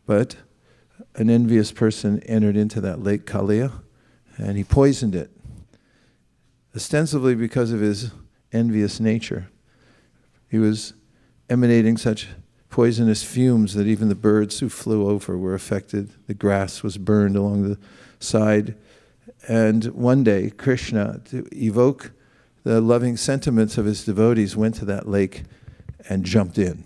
But an envious person entered into that lake Kalia, and he poisoned it, ostensibly because of his envious nature. He was emanating such poisonous fumes that even the birds who flew over were affected. The grass was burned along the side. And one day, Krishna, to evoke the loving sentiments of his devotees, went to that lake and jumped in.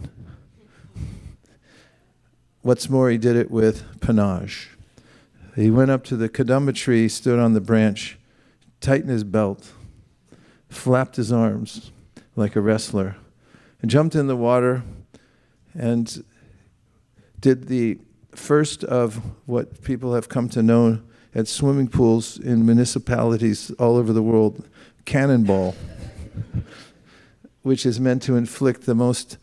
What's more, he did it with panache. He went up to the kadamba tree, stood on the branch, tightened his belt, flapped his arms like a wrestler, and jumped in the water and did the first of what people have come to know at swimming pools in municipalities all over the world, cannonball, which is meant to inflict the most,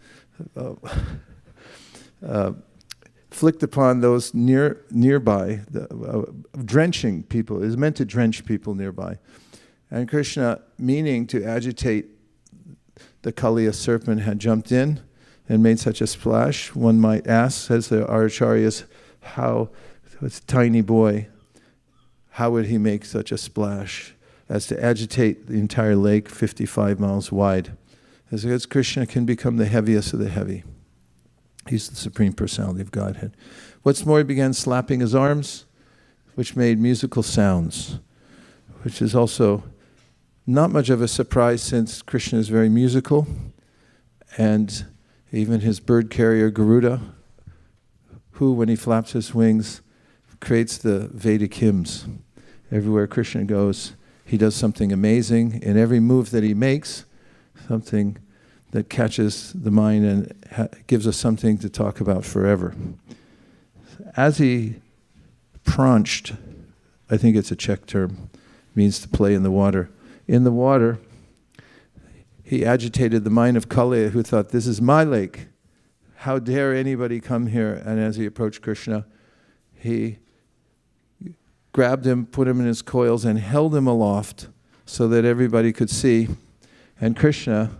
inflict upon those nearby, drenching people. It is meant to drench people nearby. And Krishna, meaning to agitate the Kalia serpent, had jumped in and made such a splash. One might ask, says the Acharyas, how, this tiny boy, how would he make such a splash as to agitate the entire lake 55 miles wide? As Krishna can become the heaviest of the heavy. He's the Supreme Personality of Godhead. What's more, he began slapping his arms, which made musical sounds, which is also not much of a surprise since Krishna is very musical, and even his bird carrier Garuda, who, when he flaps his wings, creates the Vedic hymns. Everywhere Krishna goes, he does something amazing. In every move that he makes, something that catches the mind and gives us something to talk about forever. As he pranched, I think it's a Czech term, means to play in the water. In the water, he agitated the mind of Kalia, who thought, this is my lake. How dare anybody come here? And as he approached Krishna, he grabbed him, put him in his coils, and held him aloft so that everybody could see. And Krishna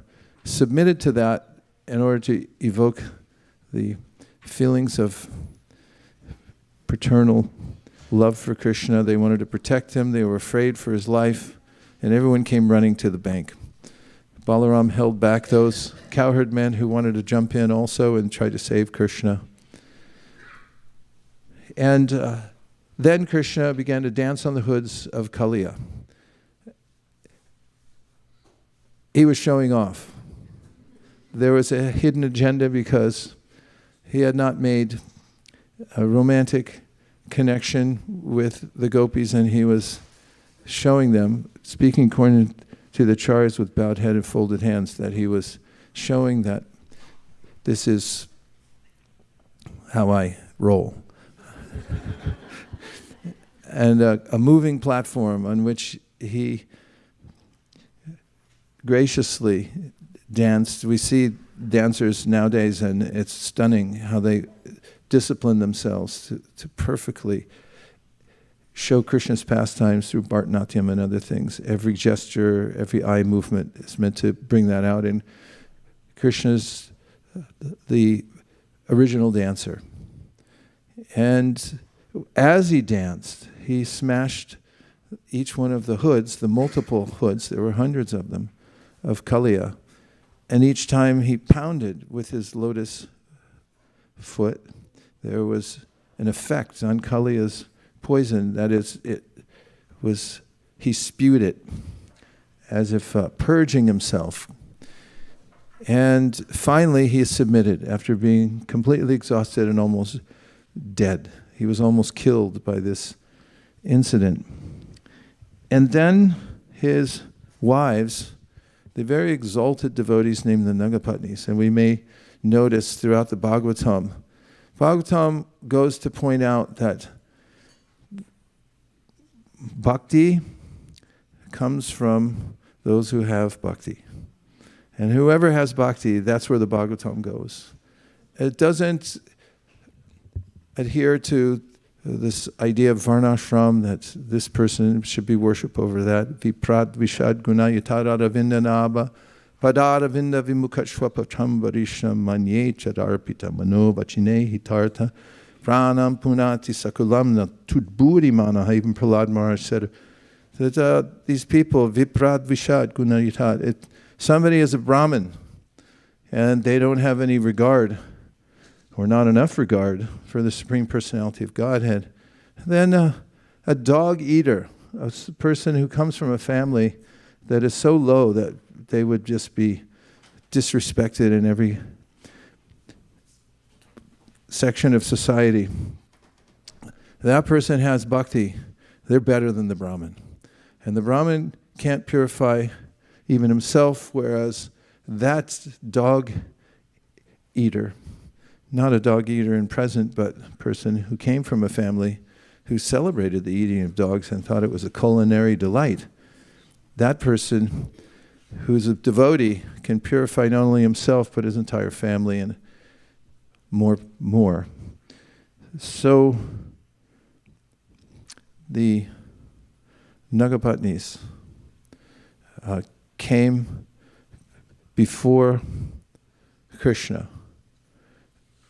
submitted to that in order to evoke the feelings of paternal love for Krishna. They wanted to protect him. They were afraid for his life. And everyone came running to the bank. Balaram held back those cowherd men who wanted to jump in also and try to save Krishna. And then Krishna began to dance on the hoods of Kalia. He was showing off. There was a hidden agenda because he had not made a romantic connection with the gopis, and he was showing them, speaking according to the Acharyas with bowed head and folded hands, that he was showing that this is how I roll. And a moving platform on which he graciously danced. We see dancers nowadays, and it's stunning how they discipline themselves to perfectly show Krishna's pastimes through Bharatanatyam and other things. Every gesture, every eye movement is meant to bring that out. And Krishna's the original dancer. And as he danced, he smashed each one of the hoods, the multiple hoods, there were hundreds of them, of Kalia. And each time he pounded with his lotus foot, there was an effect on Kalia's poison. That is, he spewed it as if purging himself. And finally he submitted after being completely exhausted and almost dead. He was almost killed by this incident. And then his wives, the very exalted devotees named the Nagapatnis, and we may notice throughout the Bhagavatam goes to point out that bhakti comes from those who have bhakti. And whoever has bhakti, that's where the Bhagavatam goes. It doesn't adhere to this idea of varnashram, that this person should be worshipped over that. Viprad vishad guna yatarada vindanaba padara vinda vimukashwapacham varisham manye chadarpita mano vachine hitartha pranam punati sakulamna tudburi manaha. Even Prahlad Maharaj said that these people, viprad vishad guna yatat, somebody is a Brahmin and they don't have any regard or not enough regard for the Supreme Personality of Godhead, then a dog eater, a person who comes from a family that is so low that they would just be disrespected in every section of society. That person has bhakti. They're better than the Brahmin. And the Brahmin can't purify even himself, whereas that dog eater, not a dog eater in present, but a person who came from a family who celebrated the eating of dogs and thought it was a culinary delight. that person who's a devotee can purify not only himself but his entire family and more. So the Nagapatnis came before Krishna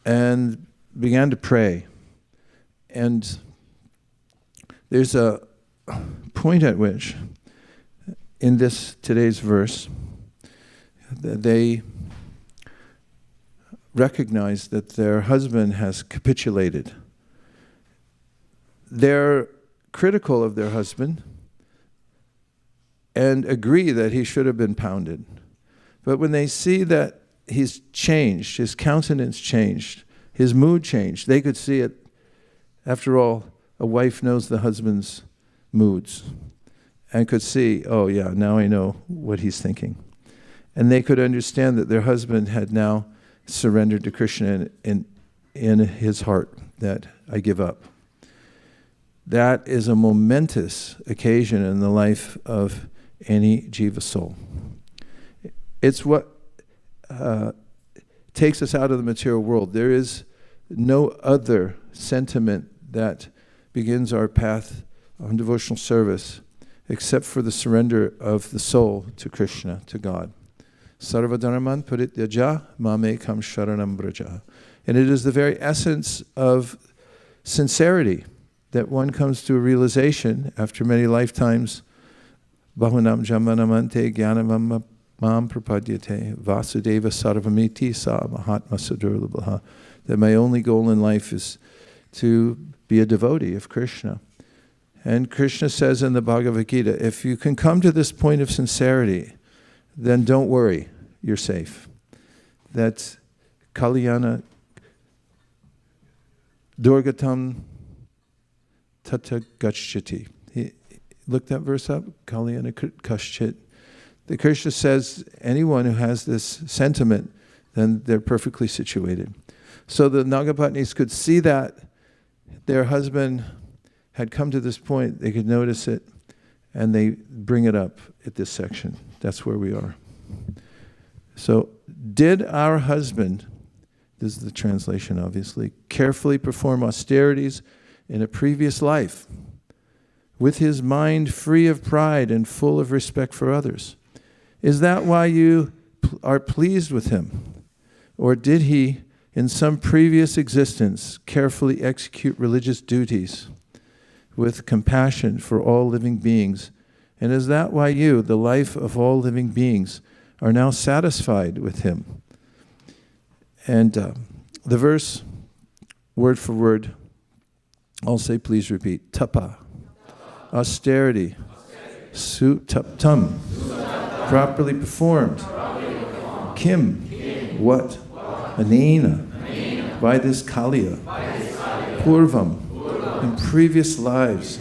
and began to pray. And there's a point at which, in today's verse, they recognize that their husband has capitulated. They're critical of their husband and agree that he should have been pounded. But when they see that he's changed, his countenance changed, his mood changed, they could see it. After all, a wife knows the husband's moods and could see, oh yeah, now I know what he's thinking. And they could understand that their husband had now surrendered to Krishna in his heart, that I give up. That is a momentous occasion in the life of any jiva soul. It's what takes us out of the material world. There is no other sentiment that begins our path on devotional service except for the surrender of the soul to Krishna, to God. Sarvadharman parityaja mamekam sharanam braja. And it is the very essence of sincerity that one comes to a realization after many lifetimes, bahunam jamanamante jnanamam mam prapadyate vasudeva sarvamiti sa mahatma sadurlabha, that my only goal in life is to be a devotee of Krishna. And Krishna says in the Bhagavad Gita, if you can come to this point of sincerity, then don't worry, you're safe. That's Kalyana Durgatam Tata Gacchati. Look that verse up, Kalyana Kashchit. The Krishna says anyone who has this sentiment, then they're perfectly situated. So the Nagapatnis could see that their husband had come to this point, they could notice it, and they bring it up at this section. That's where we are. So, did our husband, this is the translation obviously, carefully perform austerities in a previous life, with his mind free of pride and full of respect for others? Is that why you are pleased with him? Or did he, in some previous existence, carefully execute religious duties with compassion for all living beings? And is that why you, the life of all living beings, are now satisfied with him? And the verse, word for word, I'll say, please repeat. Tapa, austerity, sutaptam, properly performed. Kim, what? Anena, by this Kalia. Purvam, in previous lives.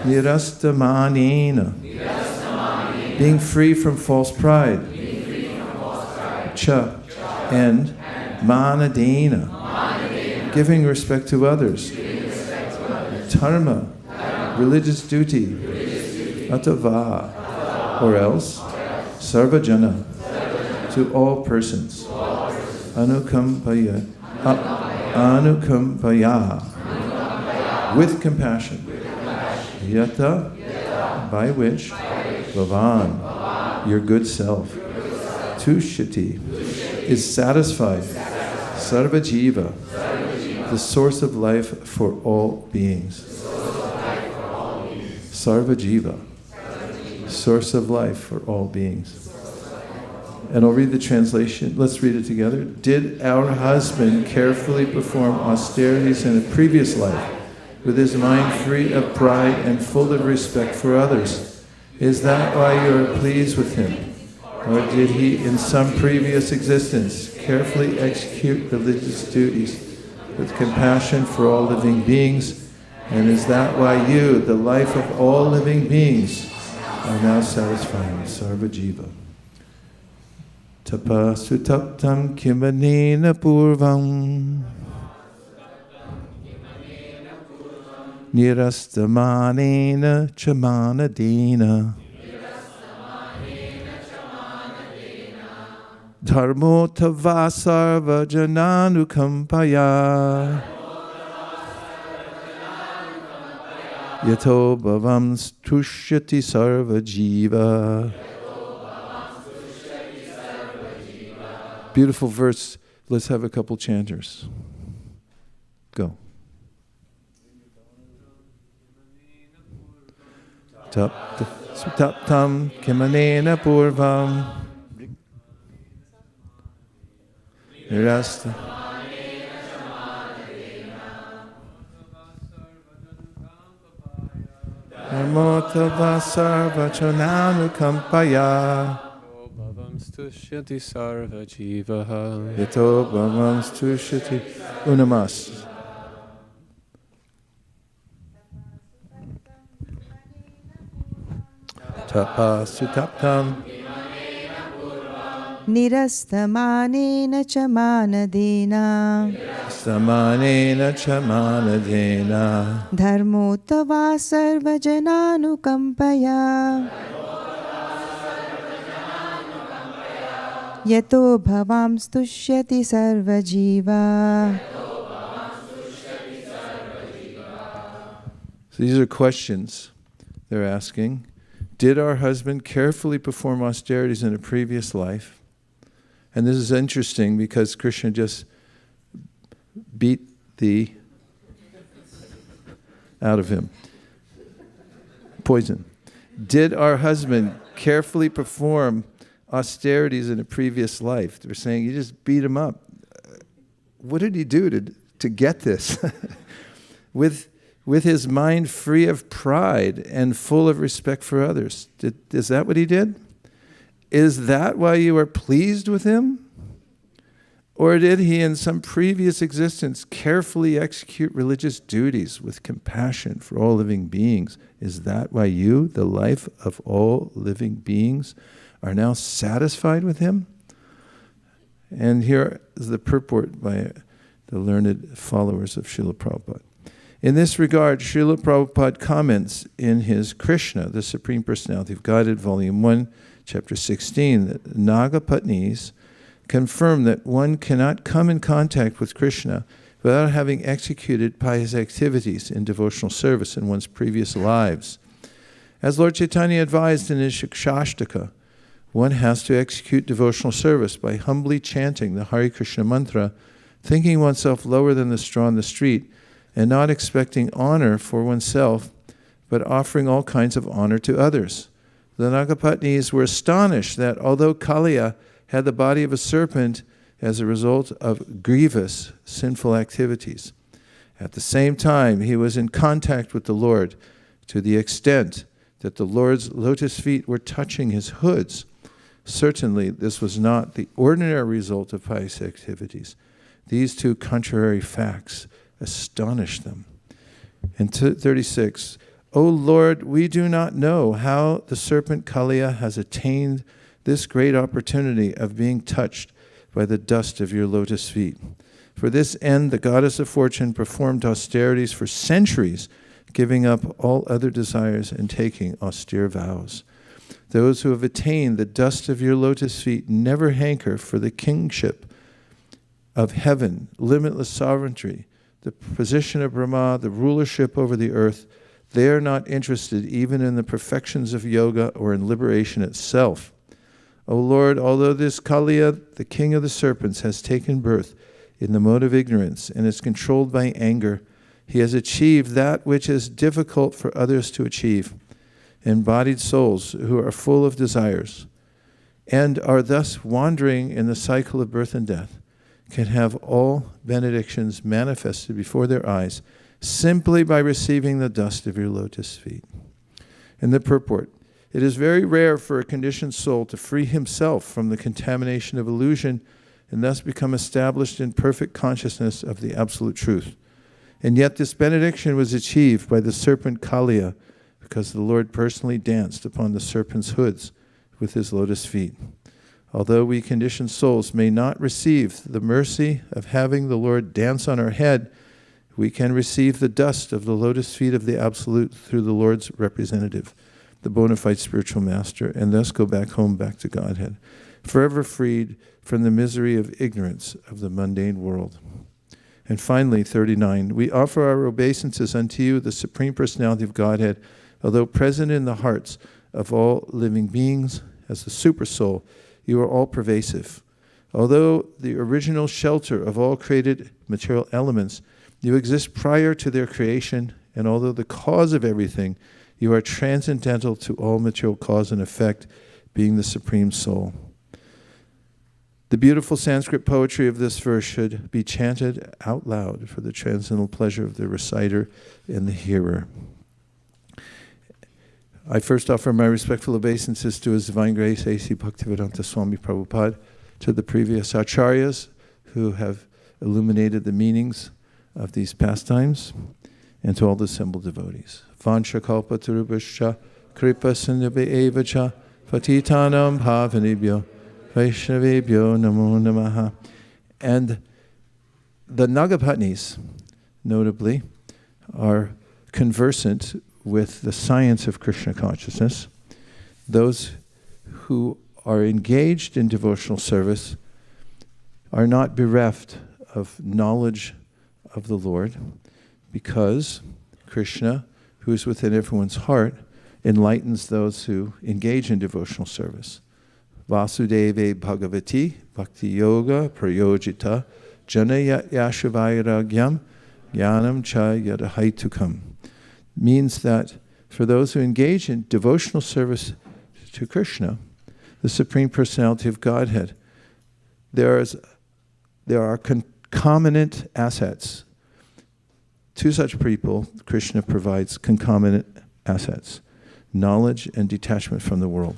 Nirastamanena, being free from false pride. Cha, and manadena, giving respect to others. Dharma, religious duty. Atava, or else. Sarvajana, to all persons. Anukampaya, with compassion. Yata, by which. Bhavan, your good self. Tushati, is satisfied. Sarvajiva, the source of life for all beings. Sarvajiva, source of life for all beings. And I'll read the translation. Let's read it together. Did our husband carefully perform austerities in a previous life, with his mind free of pride and full of respect for others? Is that why you are pleased with him? Or did he, in some previous existence, carefully execute religious duties with compassion for all living beings? And is that why you, the life of all living beings, are now satisfying Sarvajiva? Tapa sutaptam kimanena purvam nirastamanena chamanadina Dharmotava sarva jananukampaya. Yato bhavam tushyati sarva jiva. Beautiful verse. Let's have a couple chanters. Go. Taptam kimanena purvam. Rasta. Amotava sarva chananukampaya. Tushyati sarva jivaha. Yato bhavam tushyati. Unamas. Tapasutaptam. Nirastamanena chamanadena Samanena chamanadena. Dharmotava sarvajananukampaya Yato bhavam stushyati sarvajiva. So these are questions they're asking. Did our husband carefully perform austerities in a previous life? And this is interesting because Krishna just beat the out of him. Poison. Did our husband carefully perform austerities in a previous life? They're saying you just beat him up. What did he do to get this? With his mind free of pride and full of respect for others. Is that what he did? Is that why you are pleased with him? Or did he in some previous existence carefully execute religious duties with compassion for all living beings? Is that why you, the life of all living beings, are now satisfied with him? And here is the purport by the learned followers of Srila Prabhupada. In this regard, Srila Prabhupada comments in his Krishna, the Supreme Personality of Godhead, Volume 1, Chapter 16, that Nagapatnis confirm that one cannot come in contact with Krishna without having executed pious activities in devotional service in one's previous lives. As Lord Chaitanya advised in his Shikshashtaka, one has to execute devotional service by humbly chanting the Hare Krishna mantra, thinking oneself lower than the straw in the street, and not expecting honor for oneself, but offering all kinds of honor to others. The Nagapatnis were astonished that although Kalia had the body of a serpent as a result of grievous sinful activities, at the same time he was in contact with the Lord to the extent that the Lord's lotus feet were touching his hoods. Certainly this was not the ordinary result of pious activities. These two contrary facts astonished them. In 36, O Lord, we do not know how the serpent Kalia has attained this great opportunity of being touched by the dust of your lotus feet. For this end, the goddess of fortune performed austerities for centuries, giving up all other desires and taking austere vows. Those who have attained the dust of your lotus feet never hanker for the kingship of heaven, limitless sovereignty, the position of Brahma, the rulership over the earth. They are not interested even in the perfections of yoga or in liberation itself. O Lord, although this Kalia, the king of the serpents, has taken birth in the mode of ignorance and is controlled by anger, he has achieved that which is difficult for others to achieve. Embodied souls who are full of desires and are thus wandering in the cycle of birth and death can have all benedictions manifested before their eyes simply by receiving the dust of your lotus feet. In the purport, it is very rare for a conditioned soul to free himself from the contamination of illusion and thus become established in perfect consciousness of the absolute truth. And yet this benediction was achieved by the serpent Kalia because the Lord personally danced upon the serpent's hoods with his lotus feet. Although we conditioned souls may not receive the mercy of having the Lord dance on our head, we can receive the dust of the lotus feet of the Absolute through the Lord's representative, the bona fide spiritual master, and thus go back home, back to Godhead. forever freed from the misery of ignorance of the mundane world. And finally, 39, we offer our obeisances unto you, the Supreme Personality of Godhead, although present in the hearts of all living beings as the Supersoul, you are all pervasive. Although the original shelter of all created material elements, you exist prior to their creation, and although the cause of everything, you are transcendental to all material cause and effect, being the Supreme Soul. The beautiful Sanskrit poetry of this verse should be chanted out loud for the transcendental pleasure of the reciter and the hearer. I first offer my respectful obeisances to His Divine Grace A.C. Bhaktivedanta Swami Prabhupada, to the previous acharyas who have illuminated the meanings of these pastimes, and to all the assembled devotees. Vansha kalpa tarubhascha kripa sindhubhe evacha patitanam bhavanibhyo Vaishnavebhyo namo namaha. And the Nagapatnis, notably, are conversant with the science of Krishna consciousness. Those who are engaged in devotional service are not bereft of knowledge of the Lord, because Krishna, who is within everyone's heart, enlightens those who engage in devotional service. Vasudeve Bhagavati Bhakti Yoga Prayojita Jana Yashavairagyam Jnanam Cha Yadahaitukam means that for those who engage in devotional service to Krishna, the Supreme Personality of Godhead, there are concomitant assets. To such people, Krishna provides concomitant assets, knowledge and detachment from the world.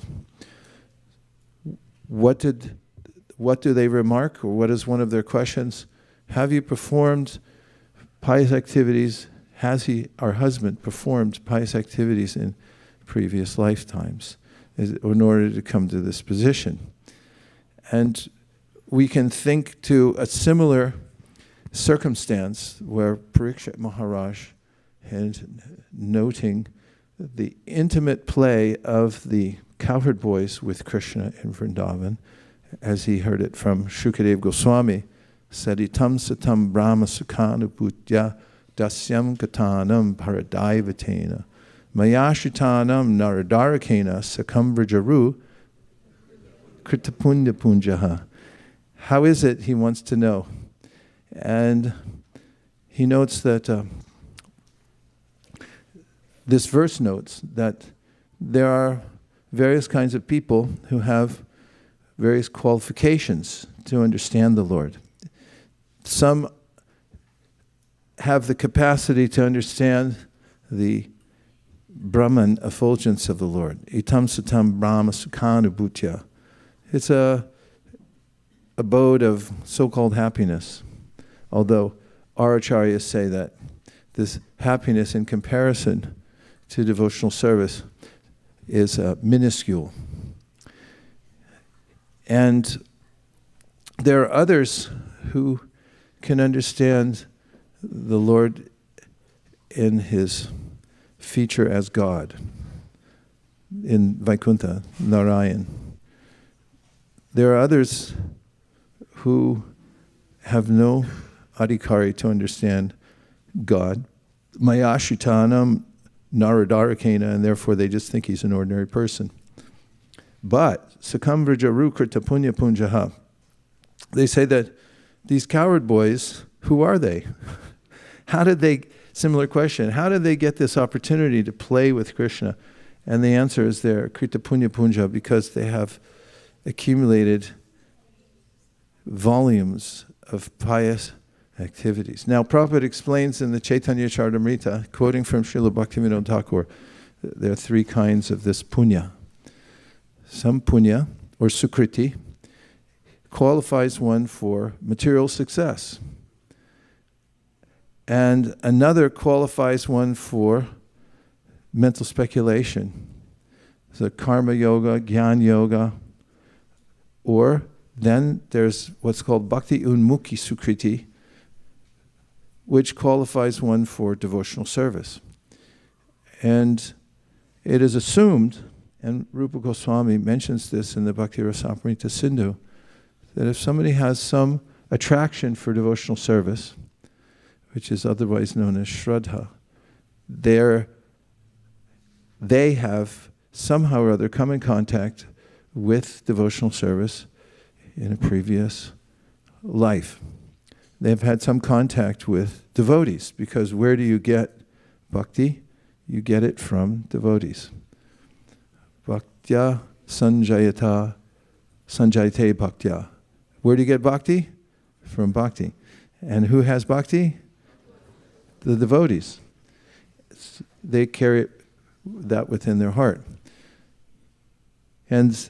What do they remark, or what is one of their questions? Have you performed pious activities? Has our husband, performed pious activities in previous lifetimes in order to come to this position? And we can think to a similar circumstance where Parikshit Maharaj, and noting the intimate play of the cowherd boys with Krishna in Vrindavan, as he heard it from Shukadev Goswami, said, Itam satam brahma sukhanubhutya dasyam katanam paradaivatena mayashitanam naradarakena sakam vrajaru kritapunya punjaha. How is it, he wants to know? And he notes that this verse notes that there are various kinds of people who have various qualifications to understand the Lord. Some have the capacity to understand the Brahman effulgence of the Lord. Itam satam brahma sukhanubhutya. It's a abode of so-called happiness. Although our acharyas say that this happiness in comparison to devotional service is minuscule. And there are others who can understand the Lord in His feature as God, in Vaikuntha, Narayan. There are others who have no adhikari to understand God, Mayashitanam Naradarakena, and therefore they just think He's an ordinary person. But Sakam Vrajaru Krita Punya Punjaha, they say that these cowherd boys, who are they? Similar question, how did they get this opportunity to play with Krishna? And the answer is they're Krita Punya Punja, because they have accumulated volumes of pious activities. Now, Prabhupada explains in the Chaitanya Charitamrita, quoting from Srila Bhaktivinoda Thakur, there are three kinds of this punya. Some punya, or sukriti, qualifies one for material success. And another qualifies one for mental speculation. So karma yoga, jnana yoga, or then there's what's called bhakti unmukhi sukriti, which qualifies one for devotional service. And it is assumed And Rupa Goswami mentions this in the Bhakti Rasamrita Sindhu, that if somebody has some attraction for devotional service, which is otherwise known as Shraddha, they have somehow or other come in contact with devotional service in a previous life. They've had some contact with devotees, because where do you get bhakti? You get it from devotees. Bhaktya sanjayate bhaktya. Where do you get bhakti? From bhakti. And who has bhakti? The devotees. They carry that within their heart. And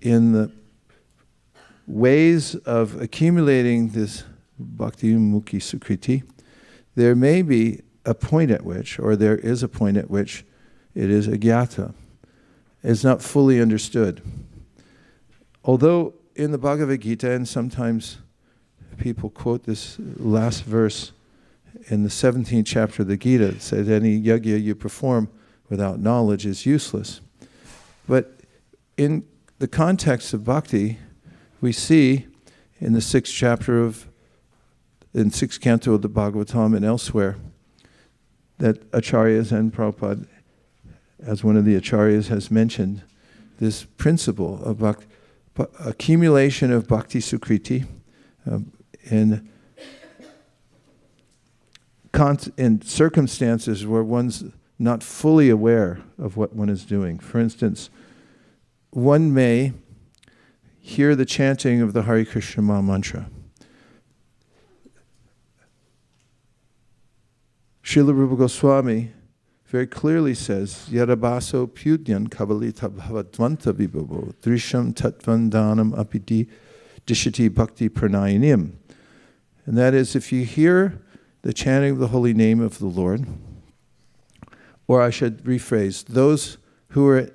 in the ways of accumulating this bhakti mukhi sukriti, there may be a point at which, or there is a point at which, it is agyata. It's not fully understood. Although in the Bhagavad Gita, and sometimes people quote this last verse in the 17th chapter of the Gita, it says any yajna you perform without knowledge is useless. But in the context of bhakti, we see in the 6th chapter in 6th canto of the Bhagavatam and elsewhere, that Acharyas and Prabhupada, as one of the Acharyas has mentioned, this principle of accumulation of bhakti sukriti in circumstances where one's not fully aware of what one is doing. For instance, one may hear the chanting of the Hare Krishna Maha Mantra. Srila Rupa Goswami very clearly says, Yadabaso pyudyan kabalita bhavadvanta vibhavo drisham tatvandanam apiti dishati bhakti pranayanim. And that is, if you hear the chanting of the holy name of the Lord, or I should rephrase, those who are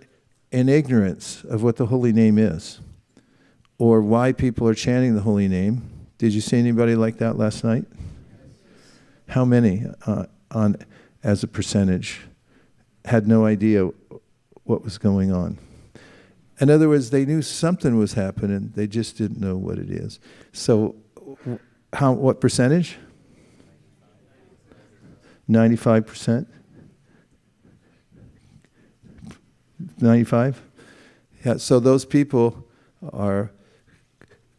in ignorance of what the holy name is, or why people are chanting the holy name. Did you see anybody like that last night? How many, as a percentage, had no idea what was going on? In other words, they knew something was happening, they just didn't know what it is. So, what percentage? 95%? 95? Yeah, so those people are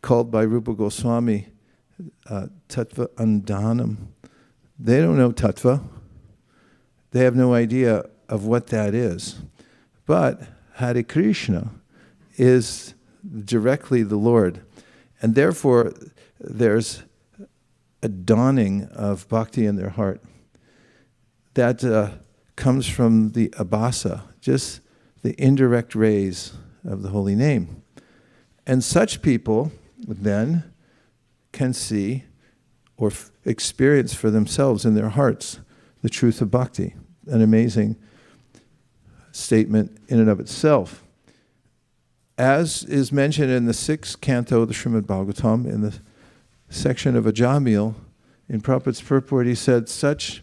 called by Rupa Goswami tattva andhanam. They don't know tattva. They have no idea of what that is. But Hare Krishna is directly the Lord. And therefore, there's a dawning of bhakti in their heart that comes from the abhasa, just the indirect rays of the holy name. And such people then can see or experience for themselves in their hearts the truth of bhakti. An amazing statement in and of itself. As is mentioned in the 6th canto of the Srimad Bhagavatam, in the section of Ajamil, in Prabhupada's purport, he said, such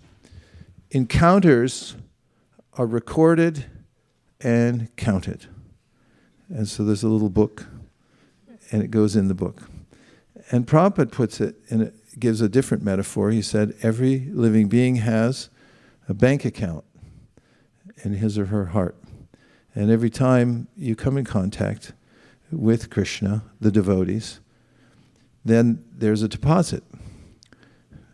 encounters are recorded and counted. And so there's a little book, and it goes in the book. And Prabhupada puts it, and it gives a different metaphor. He said, every living being has a bank account in his or her heart. And every time you come in contact with Krishna, the devotees, then there's a deposit.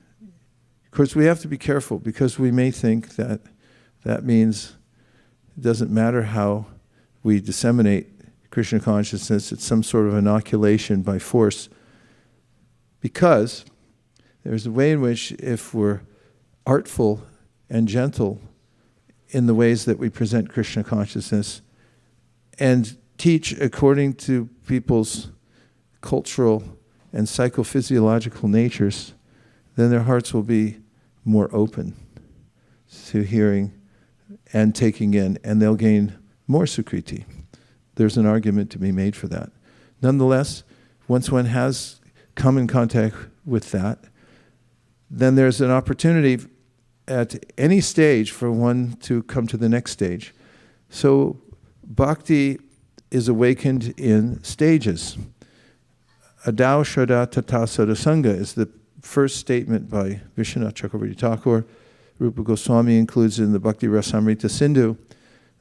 Of course, we have to be careful, because we may think that that means it doesn't matter how we disseminate Krishna consciousness, it's some sort of inoculation by force. Because there's a way in which, if we're artful and gentle in the ways that we present Krishna consciousness and teach according to people's cultural and psychophysiological natures, then their hearts will be more open to hearing and taking in, and they'll gain more sukriti. There's an argument to be made for that. Nonetheless, once one has come in contact with that, then there's an opportunity at any stage for one to come to the next stage, So bhakti is awakened in stages. Adao Shraddha Tata Sadasanga is the first statement by Vishwanath Chakravarti Thakur. Rupa Goswami includes in the Bhakti Rasamrita Sindhu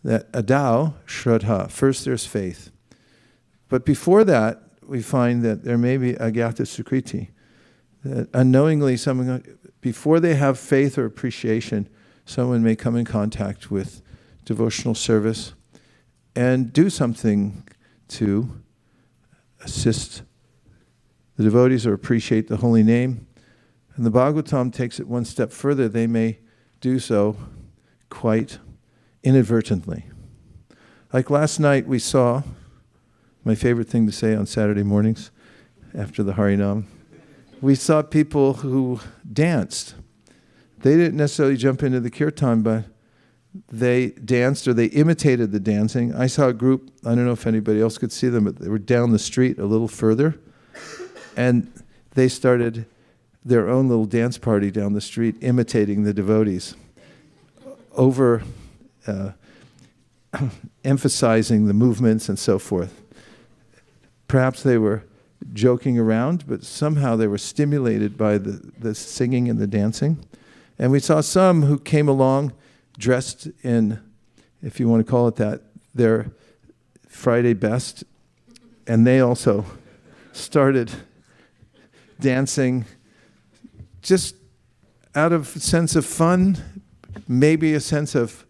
that Adao Shraddha, first there's faith. But before that, we find that there may be agyata sukriti. That unknowingly, someone, before they have faith or appreciation, someone may come in contact with devotional service and do something to assist the devotees or appreciate the holy name. And the Bhagavatam takes it one step further. They may do so quite inadvertently. Like last night we saw, my favorite thing to say on Saturday mornings after the Harinam, we saw people who danced. They didn't necessarily jump into the kirtan, but they danced or they imitated the dancing. I saw a group, I don't know if anybody else could see them, but they were down the street a little further, and they started their own little dance party down the street imitating the devotees, over emphasizing the movements and so forth. Perhaps they were joking around, but somehow they were stimulated by the singing and the dancing. And we saw some who came along dressed in, if you want to call it that, their Friday best, and they also started dancing just out of a sense of fun, maybe a sense of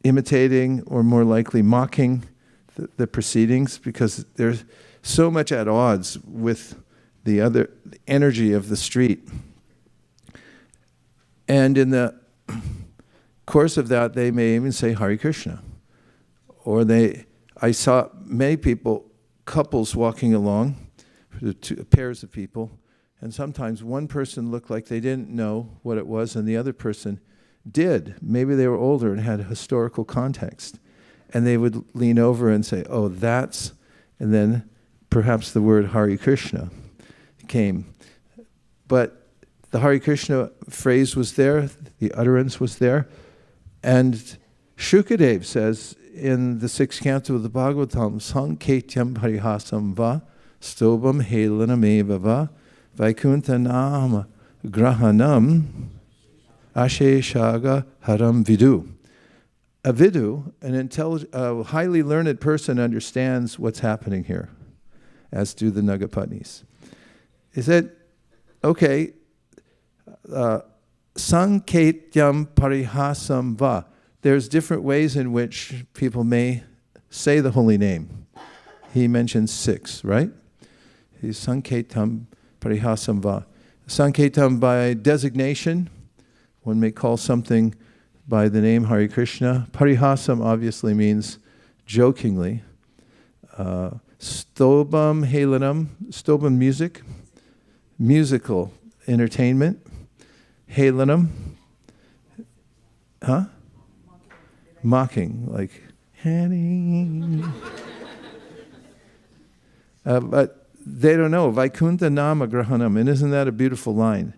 imitating or more likely mocking the proceedings, because there's so much at odds with the other energy of the street. And in the course of that, they may even say Hare Krishna. Or I saw many people, couples walking along, pairs of people, and sometimes one person looked like they didn't know what it was and the other person did. Maybe they were older and had historical context. And they would lean over and say, oh, that's, and then perhaps the word Hare Krishna came. But the Hare Krishna phrase was there, the utterance was there. And Shukadev says in the 6th canto of the Bhagavatam, Sanketyam parihasam va, stobam helanam eva va, Vaikuntha nama grahanam asheshaga haram vidu. A vidu, a highly learned person, understands what's happening here, as do the Nagapatnis. He said, okay, sanketyam parihasam va. There's different ways in which people may say the holy name. He mentions 6, right? He's sanketyam parihasam va. Sanketam by designation. One may call something by the name Hare Krishna. Parihasam obviously means jokingly. Stobam helanam, stobam music, musical entertainment. Helanam, mocking, like, but they don't know. Vaikuntha nama grahanam. And isn't that a beautiful line?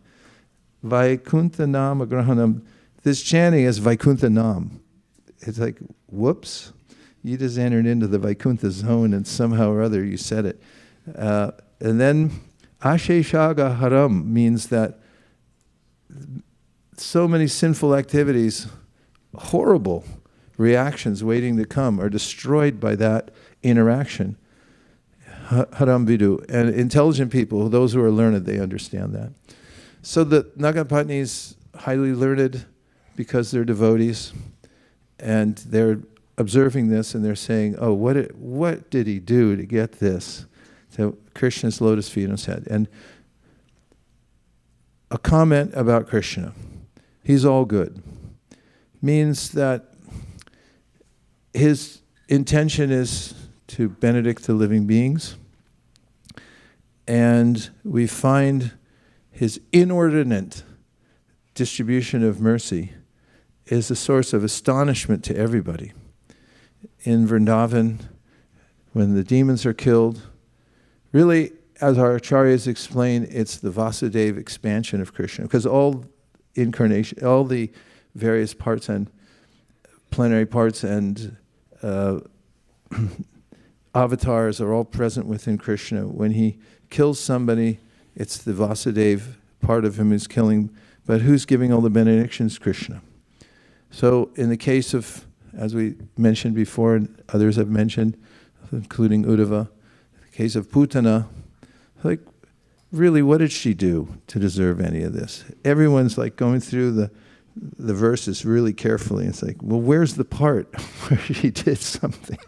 Vaikuntha nama grahanam. This chanting is Vaikuntha nam. It's like, whoops. You just entered into the Vaikuntha zone and somehow or other you said it. And then Asheshaga haram means that so many sinful activities, horrible reactions waiting to come, are destroyed by that interaction. Haram vidu. And intelligent people, those who are learned, they understand that. So the Nagapatnis, highly learned because they're devotees, and they're observing this and they're saying, oh, what did he do to get this? So Krishna's lotus feet on his head. And a comment about Krishna. He's all good. Means that his intention is to benedict the living beings. And we find his inordinate distribution of mercy is a source of astonishment to everybody. In Vrindavan, when the demons are killed, really, as our acharyas explain, it's the Vasudeva expansion of Krishna, because all incarnation, all the various parts and plenary parts and avatars are all present within Krishna. When he kills somebody, it's the Vasudeva part of him is killing, but who's giving all the benedictions? Krishna. So in the case of, as we mentioned before, and others have mentioned, including Uddhava, the case of Putana, like, really, what did she do to deserve any of this? Everyone's like going through the verses really carefully. It's like, well, where's the part where she did something?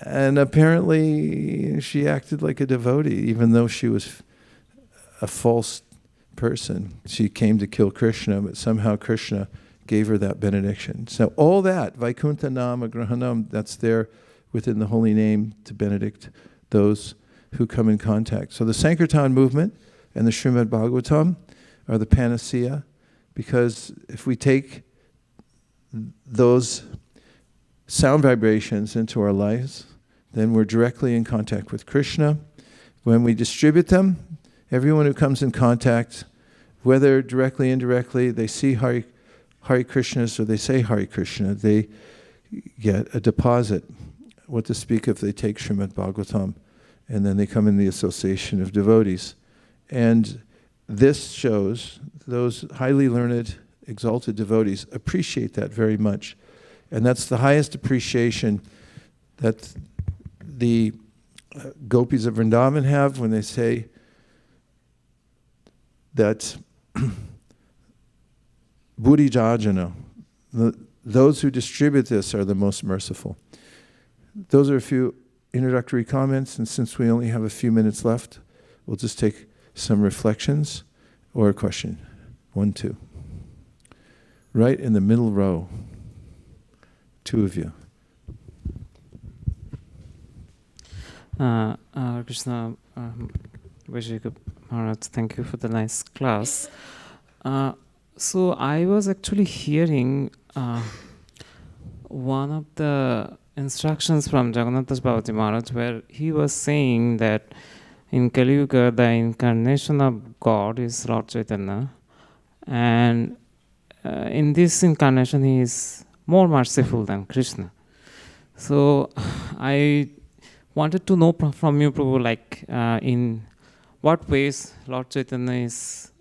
And apparently she acted like a devotee, even though she was a false person. She came to kill Krishna, but somehow Krishna gave her that benediction. So all that, Vaikuntha Nama Grahanam, that's there within the holy name to benedict those who come in contact. So the Sankirtan movement and the Srimad Bhagavatam are the panacea, because if we take those sound vibrations into our lives, then we're directly in contact with Krishna. When we distribute them, everyone who comes in contact, whether directly, indirectly, they see Hare Krishnas or they say Hare Krishna, they get a deposit. What to speak if they take Srimad Bhagavatam, and then they come in the association of devotees. And this shows those highly learned, exalted devotees appreciate that very much. And that's the highest appreciation that the gopis of Vrindavan have when they say that Buddhi Jajana, those who distribute this are the most merciful. Those are a few introductory comments, and since we only have a few minutes left, we'll just take some reflections or a question. 1, 2. Right in the middle row. 2 of you. Krishna, Vaisesika Maharaj, thank you for the nice class. So I was actually hearing one of the instructions from Jagannath Das Bhagavati Maharaj, where he was saying that in Kali Yuga, the incarnation of God is Lord Chaitanya, and in this incarnation he is more merciful than Krishna. So I wanted to know from you, Prabhu, like in what ways Lord Chaitanya is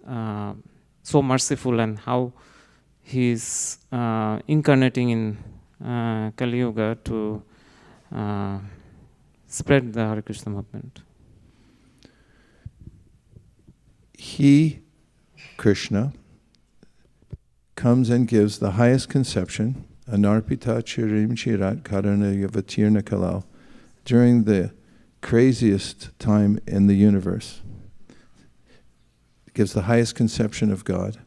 so merciful, and how he is incarnating in Kali Yuga to spread the Hare Krishna movement. He, Krishna, comes and gives the highest conception, Anarpita Chirim Chirat Karana Yavatirna Kalau, during the craziest time in the universe. It gives the highest conception of God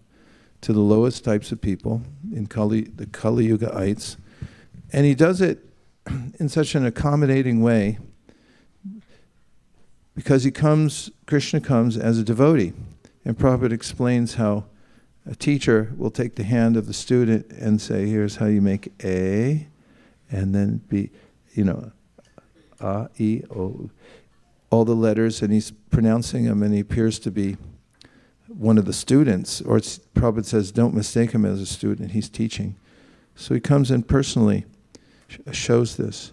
to the lowest types of people, in the Kali Yuga-ites. And he does it in such an accommodating way because Krishna comes as a devotee. And Prabhupada explains how a teacher will take the hand of the student and say, here's how you make A, and then B, A, E, O, all the letters, and he's pronouncing them, and he appears to be one of the students, or Prabhupada says, don't mistake him as a student, he's teaching. So he comes in personally, shows this.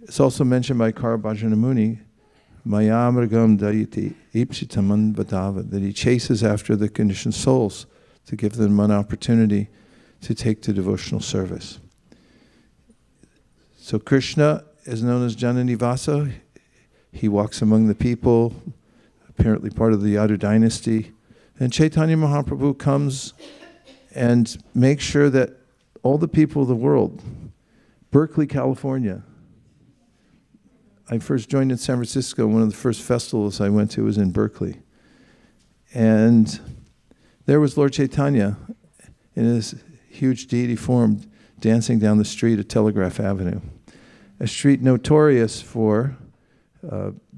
It's also mentioned by Karabhajana Muni, Mayamragam Dayiti Ipsitaman Vadava, that he chases after the conditioned souls to give them an opportunity to take to devotional service. So Krishna is known as Jananivasa. He walks among the people, apparently part of the Yadu dynasty. And Chaitanya Mahaprabhu comes and makes sure that all the people of the world, Berkeley, California. I first joined in San Francisco. One of the first festivals I went to was in Berkeley. And there was Lord Chaitanya in his huge deity form dancing down the street at Telegraph Avenue, a street notorious for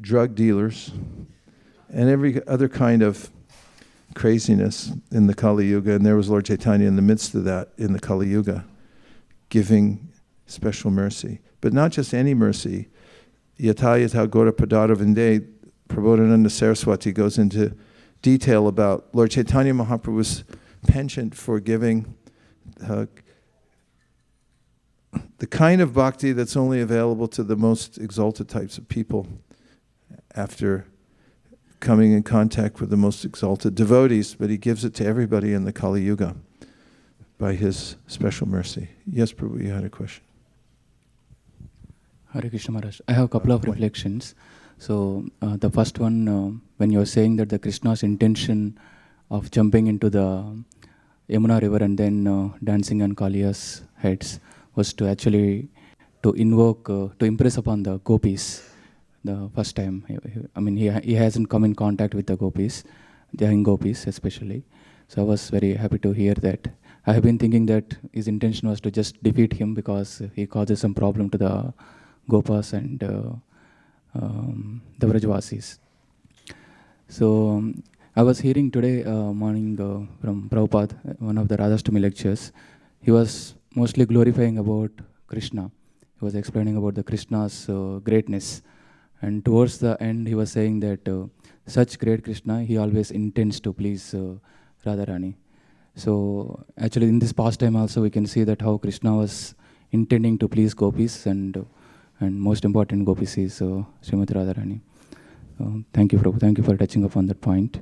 drug dealers and every other kind of craziness in the Kali Yuga. And there was Lord Chaitanya in the midst of that in the Kali Yuga, giving special mercy. But not just any mercy. Yata Yata Gora Padara Vinde, Prabodhananda Saraswati goes into detail about Lord Chaitanya Mahaprabhu's penchant for giving the kind of bhakti that's only available to the most exalted types of people after coming in contact with the most exalted devotees, but he gives it to everybody in the Kali Yuga by his special mercy. Yes, Prabhu, you had a question. Hare Krishna Maharaj. I have a couple of reflections. So the first one, when you are saying that the Krishna's intention of jumping into the Yamuna river and then dancing on Kalia's heads was to actually to invoke, to impress upon the gopis the first time. I mean, he hasn't come in contact with the gopis, the young gopis especially. So I was very happy to hear that. I have been thinking that his intention was to just defeat him because he causes some problem to the gopas and the Vrajavasis. So I was hearing today morning from Prabhupada, one of the Radhashtami lectures. He was mostly glorifying about Krishna. He was explaining about the Krishna's greatness. And towards the end, he was saying that such great Krishna, he always intends to please Radharani. So actually in this pastime also we can see that how Krishna was intending to please gopis and most important gopis is Srimati Radharani. Thank you, Prabhu. Thank you for touching upon that point.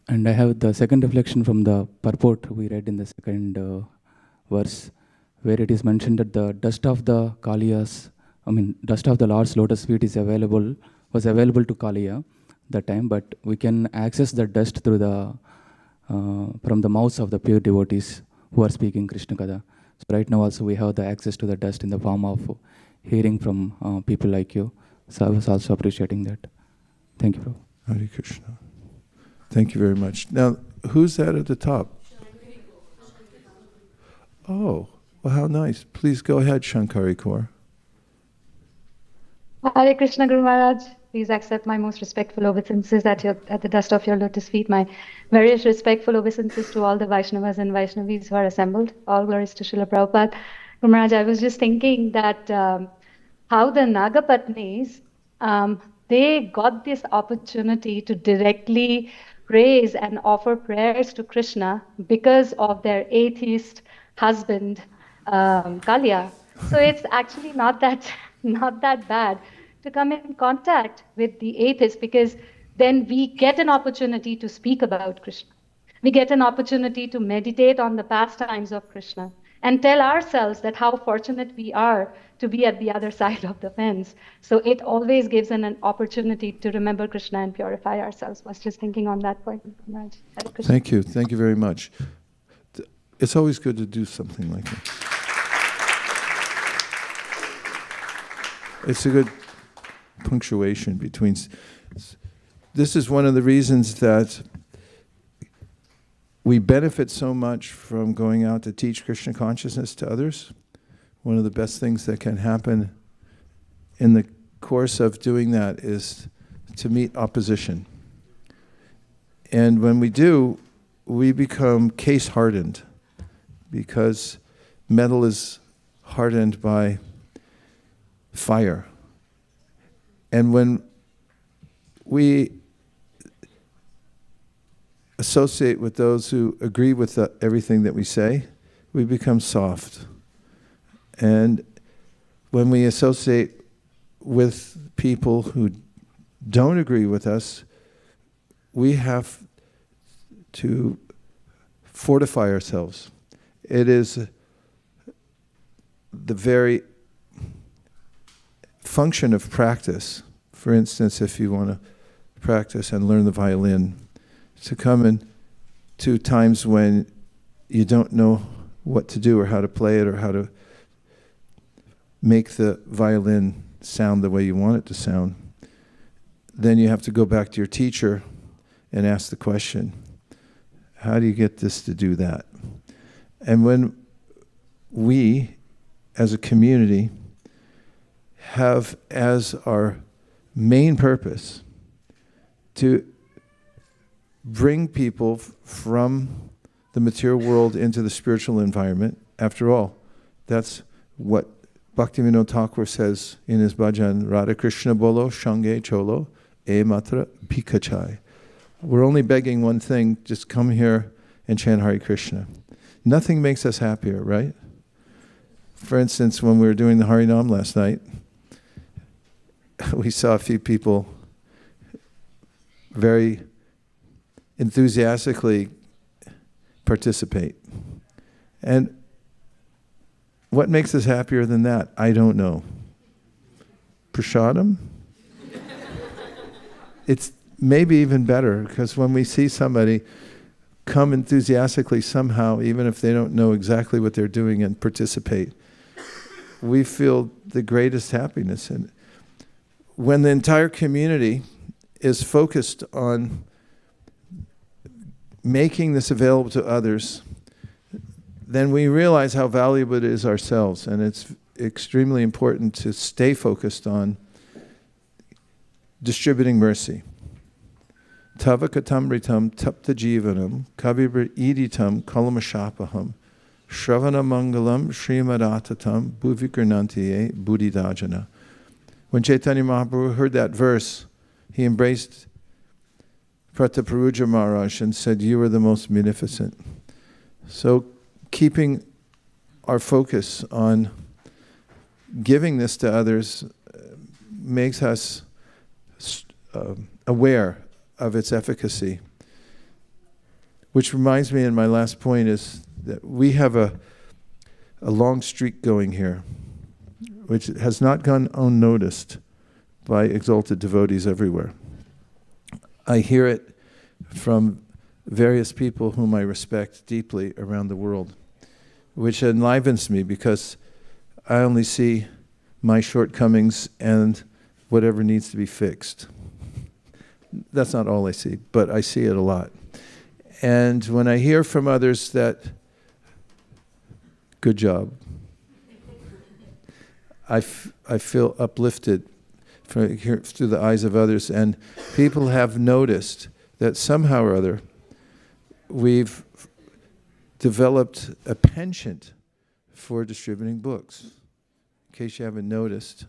And I have the second reflection from the purport we read in the second verse, where it is mentioned that the dust of the dust of the Lord's lotus feet was available to Kalia that time, but we can access the dust through the from the mouths of the pure devotees who are speaking Krishna Katha. So right now also we have the access to the dust in the form of hearing from people like you. So I was also appreciating that. Thank you, Prabhu. Hare Krishna. Thank you very much. Now, who's that at the top? Oh, well, how nice. Please go ahead, Shankari Kaur. Hare Krishna, Guru Maharaj. Please accept my most respectful obeisances at the dust of your lotus feet. My very respectful obeisances to all the Vaishnavas and Vaishnavis who are assembled. All glories to Srila Prabhupada. Guru Maharaj, I was just thinking that how the Nagapatnis, they got this opportunity to directly praise and offer prayers to Krishna because of their atheist husband, Kalia. So it's actually not that bad to come in contact with the atheists, because then we get an opportunity to speak about Krishna. We get an opportunity to meditate on the pastimes of Krishna and tell ourselves that how fortunate we are to be at the other side of the fence. So it always gives an opportunity to remember Krishna and purify ourselves. I was just thinking on that point. Thank you. Thank you very much. It's always good to do something like that. It's a good punctuation between. This is one of the reasons that we benefit so much from going out to teach Krishna consciousness to others. One of the best things that can happen in the course of doing that is to meet opposition. And when we do, we become case hardened, because metal is hardened by fire. And when we associate with those who agree with everything that we say, we become soft. And when we associate with people who don't agree with us, we have to fortify ourselves. It is the very function of practice. For instance, if you want to practice and learn the violin, to come in to times when you don't know what to do or how to play it or how to make the violin sound the way you want it to sound, then you have to go back to your teacher and ask the question, how do you get this to do that? And when we, as a community, have as our main purpose to bring people from the material world into the spiritual environment. After all, that's what Bhaktivinoda Thakur says in his bhajan, Radha Krishna Bolo, Shange Cholo, E Matra Bhikachai. We're only begging one thing, just come here and chant Hare Krishna. Nothing makes us happier, right? For instance, when we were doing the Harinam last night, we saw a few people very enthusiastically participate. And what makes us happier than that? I don't know. Prasadam? It's maybe even better, because when we see somebody come enthusiastically somehow, even if they don't know exactly what they're doing, and participate, we feel the greatest happiness. And when the entire community is focused on making this available to others, then we realize how valuable it is ourselves. And it's extremely important to stay focused on distributing mercy. Tava katamritam tapta jivanam kavibra iditam kalamashapaham shravana mangalam srimadatatam bhuvikarnantiye buddhidajana. When Chaitanya Mahaprabhu heard that verse, he embraced Prataparuja Maharaj and said, "You are the most munificent." So keeping our focus on giving this to others makes us aware of its efficacy. Which reminds me, and my last point is that we have a long streak going here, which has not gone unnoticed by exalted devotees everywhere. I hear it from various people whom I respect deeply around the world, which enlivens me, because I only see my shortcomings and whatever needs to be fixed. That's not all I see, but I see it a lot. And when I hear from others that, good job, I feel uplifted through the eyes of others, and people have noticed that somehow or other we've developed a penchant for distributing books. In case you haven't noticed,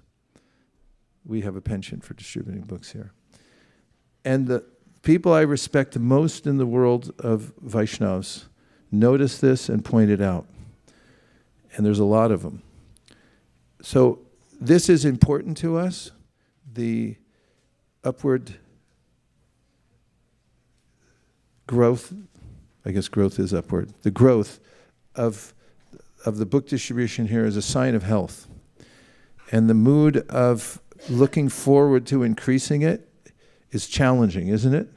we have a penchant for distributing books here. And the people I respect the most in the world of Vaishnavas notice this and point it out. And there's a lot of them. So this is important to us, the upward growth, I guess growth is upward, the growth of the book distribution here is a sign of health. And the mood of looking forward to increasing it is challenging, isn't it?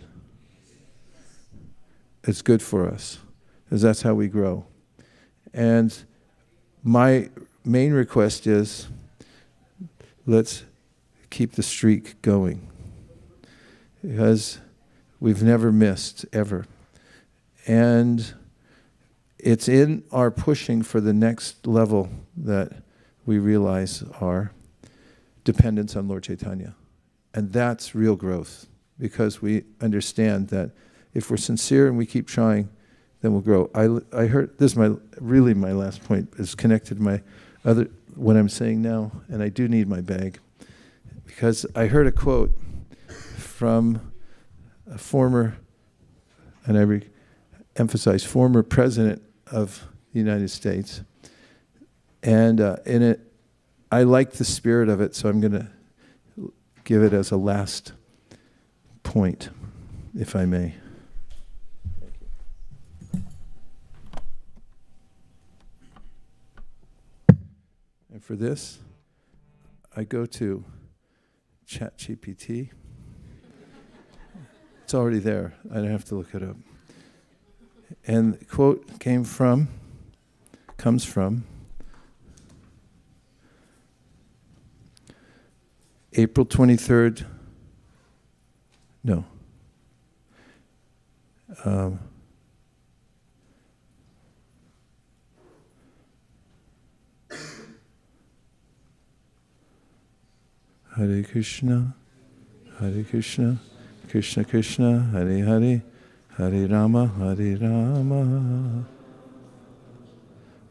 It's good for us, because that's how we grow. And my main request is, let's keep the streak going, because we've never missed, ever. And it's in our pushing for the next level that we realize our dependence on Lord Chaitanya. And that's real growth, because we understand that if we're sincere and we keep trying, then we'll grow. I heard, this is my last point, is connected to my other, what I'm saying now, and I do need my bag, because I heard a quote from a former, and I emphasize former president of the United States. And in it, I like the spirit of it, so I'm going to give it as a last point, if I may. And for this, I go to ChatGPT. It's already there. I don't have to look it up. And the quote comes from April 23rd. No. Hare Krishna, Krishna Krishna, Hare Hare, Hare Rama, Hare Rama.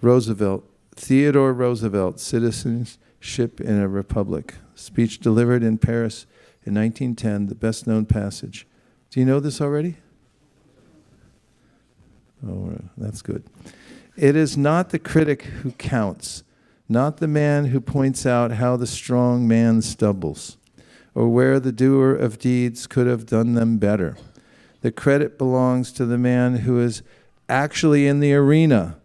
Roosevelt, Theodore Roosevelt, Citizenship in a Republic. Speech delivered in Paris in 1910, the best known passage. Do you know this already? Oh, that's good. It is not the critic who counts, not the man who points out how the strong man stumbles, or where the doer of deeds could have done them better. The credit belongs to the man who is actually in the arena,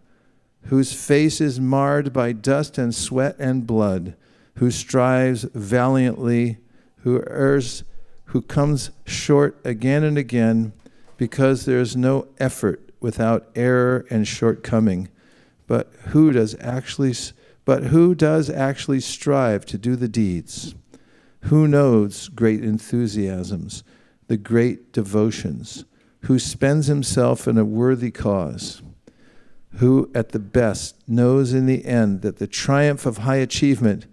whose face is marred by dust and sweat and blood, who strives valiantly, who errs, who comes short again and again, because there is no effort without error and shortcoming. But who does actually strive to do the deeds? Who knows great enthusiasms, the great devotions? Who spends himself in a worthy cause? Who at the best knows in the end that the triumph of high achievement,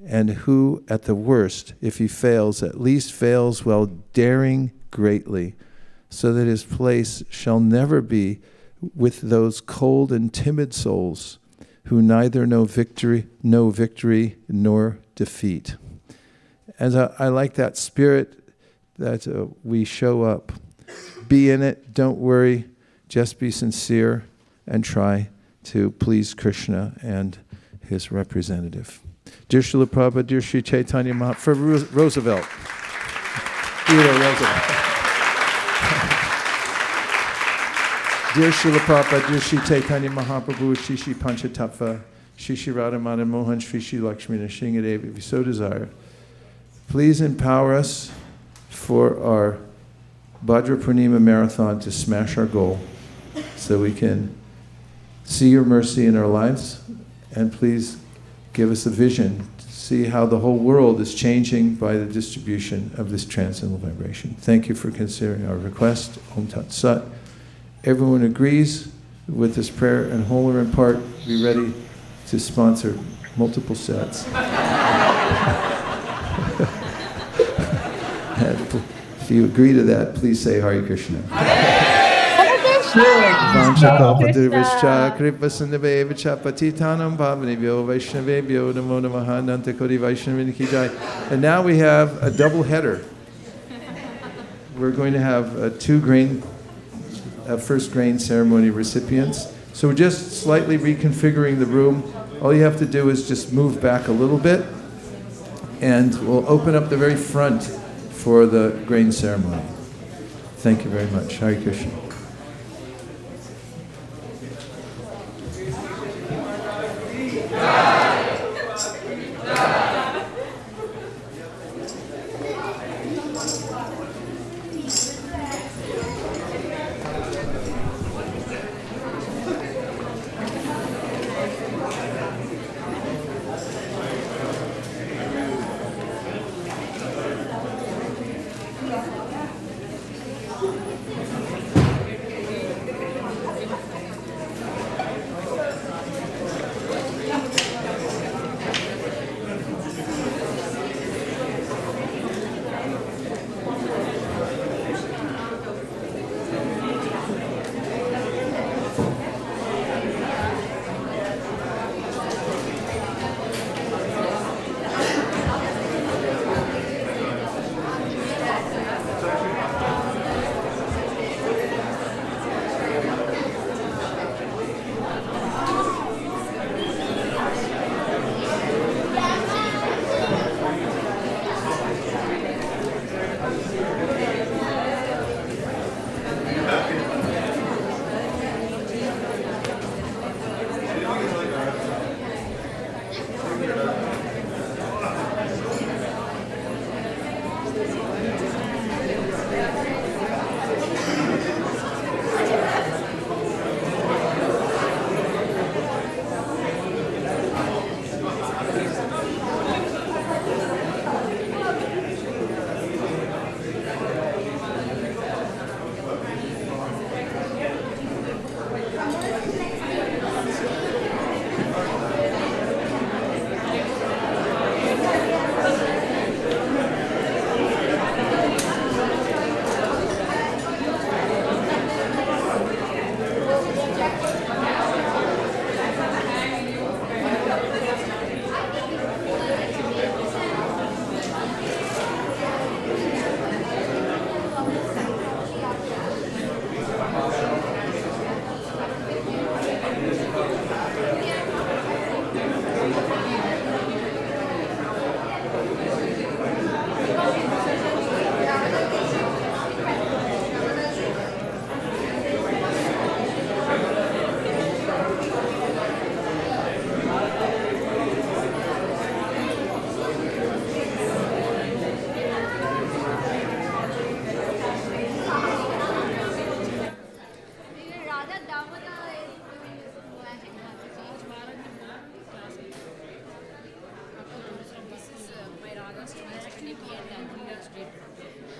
and who at the worst, if he fails, at least fails while daring greatly, so that his place shall never be with those cold and timid souls who neither know victory nor defeat. And I like that spirit that we show up. Be in it, don't worry, just be sincere and try to please Krishna and his representative. Dear Srila Prabhupada, dear Sri Chaitanya Mahaprabhu, for Roosevelt. Theodore Roosevelt. Dear Srila Prabhupada, dear Sri Chaitanya Mahaprabhu, Shri Shri Panchatattva, Shri Shri Radha Madan Mohan, Shri Shri Lakshmi Nrsimhadev, if you so desire, please empower us for our Bhadra Purnima Marathon to smash our goal so we can see your mercy in our lives, and please give us a vision to see how the whole world is changing by the distribution of this transcendental vibration. Thank you for considering our request. Om Tat Sat. Everyone agrees with this prayer, and whole or in part, be ready to sponsor multiple sets. If you agree to that, please say Hare Krishna. And now we have a double header. We're going to have two first grain ceremony recipients. So we're just slightly reconfiguring the room. All you have to do is just move back a little bit, and we'll open up the very front for the grain ceremony. Thank you very much. Hare Krishna.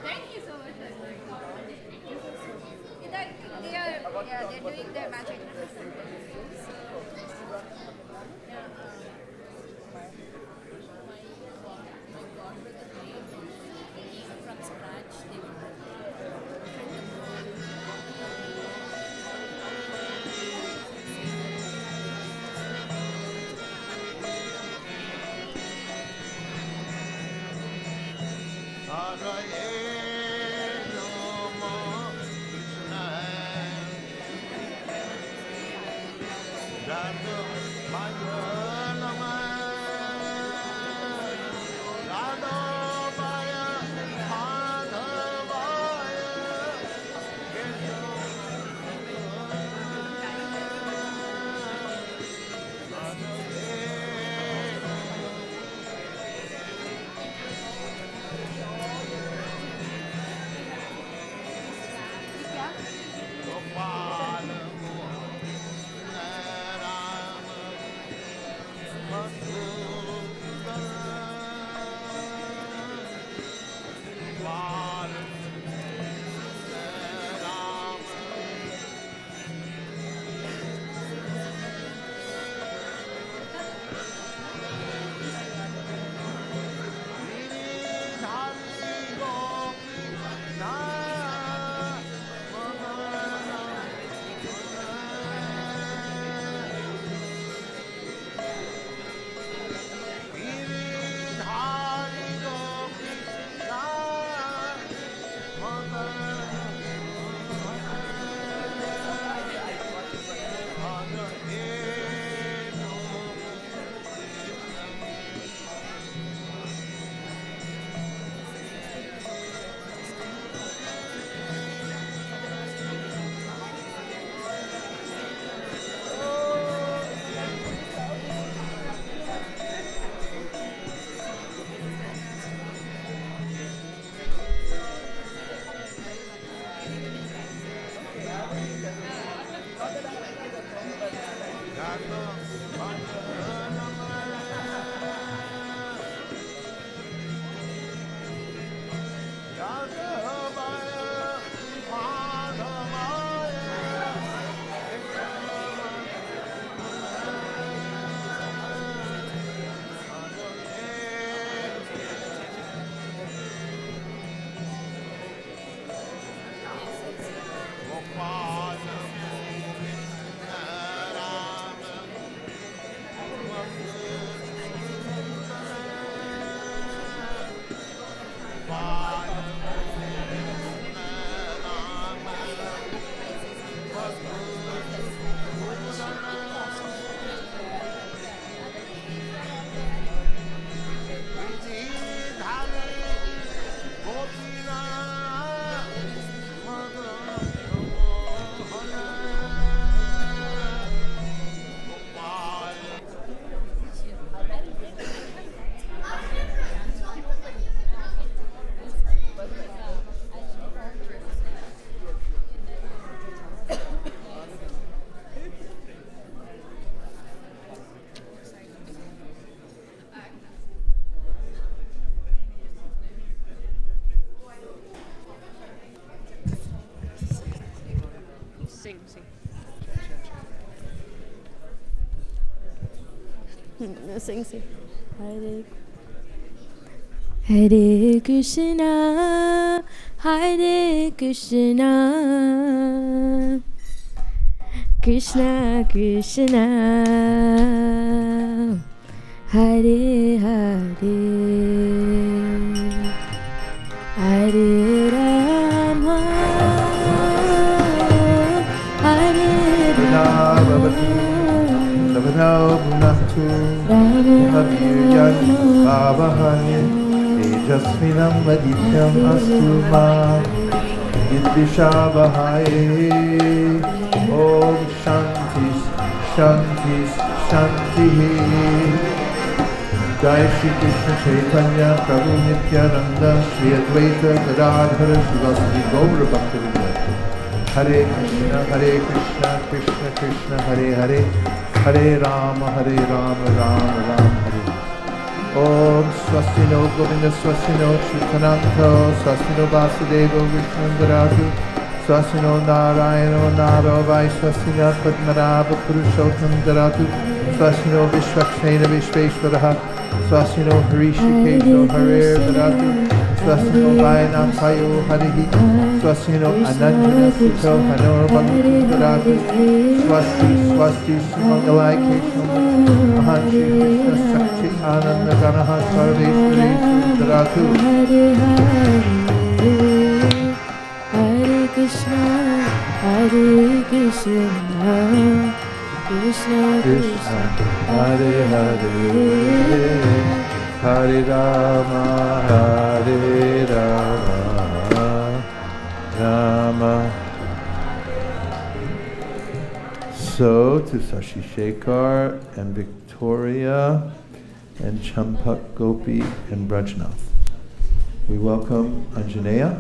Thank you so much. They're doing their magic. Sing. Hare Krishna, Hare Krishna, Krishna Krishna, Hare Hare, Hare Rama, Hare Rama. Tejasvinam Vadityam Astu Ma Vidvishabhaye. Om Shanti Shanti Shanti. Jai Shri Krishna Chaitanya Prabhu Nityananda Shri Advaita Gadadhara Shivasri Gaura Bhaktivinoda. Hare Krishna Krishna Krishna Hare Hare, Hare Rama Rama Rama Hare. Om Swasti no Govinda Swasti no Chitananto Swasti no Vasudeva Vishnandaratu Swasti no Narayano Naro Vaisesika no Padmanabha Purushottam Daratu Swasti no Vishwakshena Vishveshwaraha Swasti no Harishikesh Harir Daratu Swasti no Vayanam Payo Harihi Swasti no Anandana Sito Hanor Bhagavatu Daratu Swasti Sumangalai Keshav Mahan Shri Krishna Sakti Ananda Ganaha Sarveshwari Daratu Hare Krishna, Hare Krishna, Krishna Krishna Hare Hare Hare Rama Hare Rama Rama. So to Sashi Shekhar and Victoria and Champak Gopi and Brajnath. We welcome Anjaneya.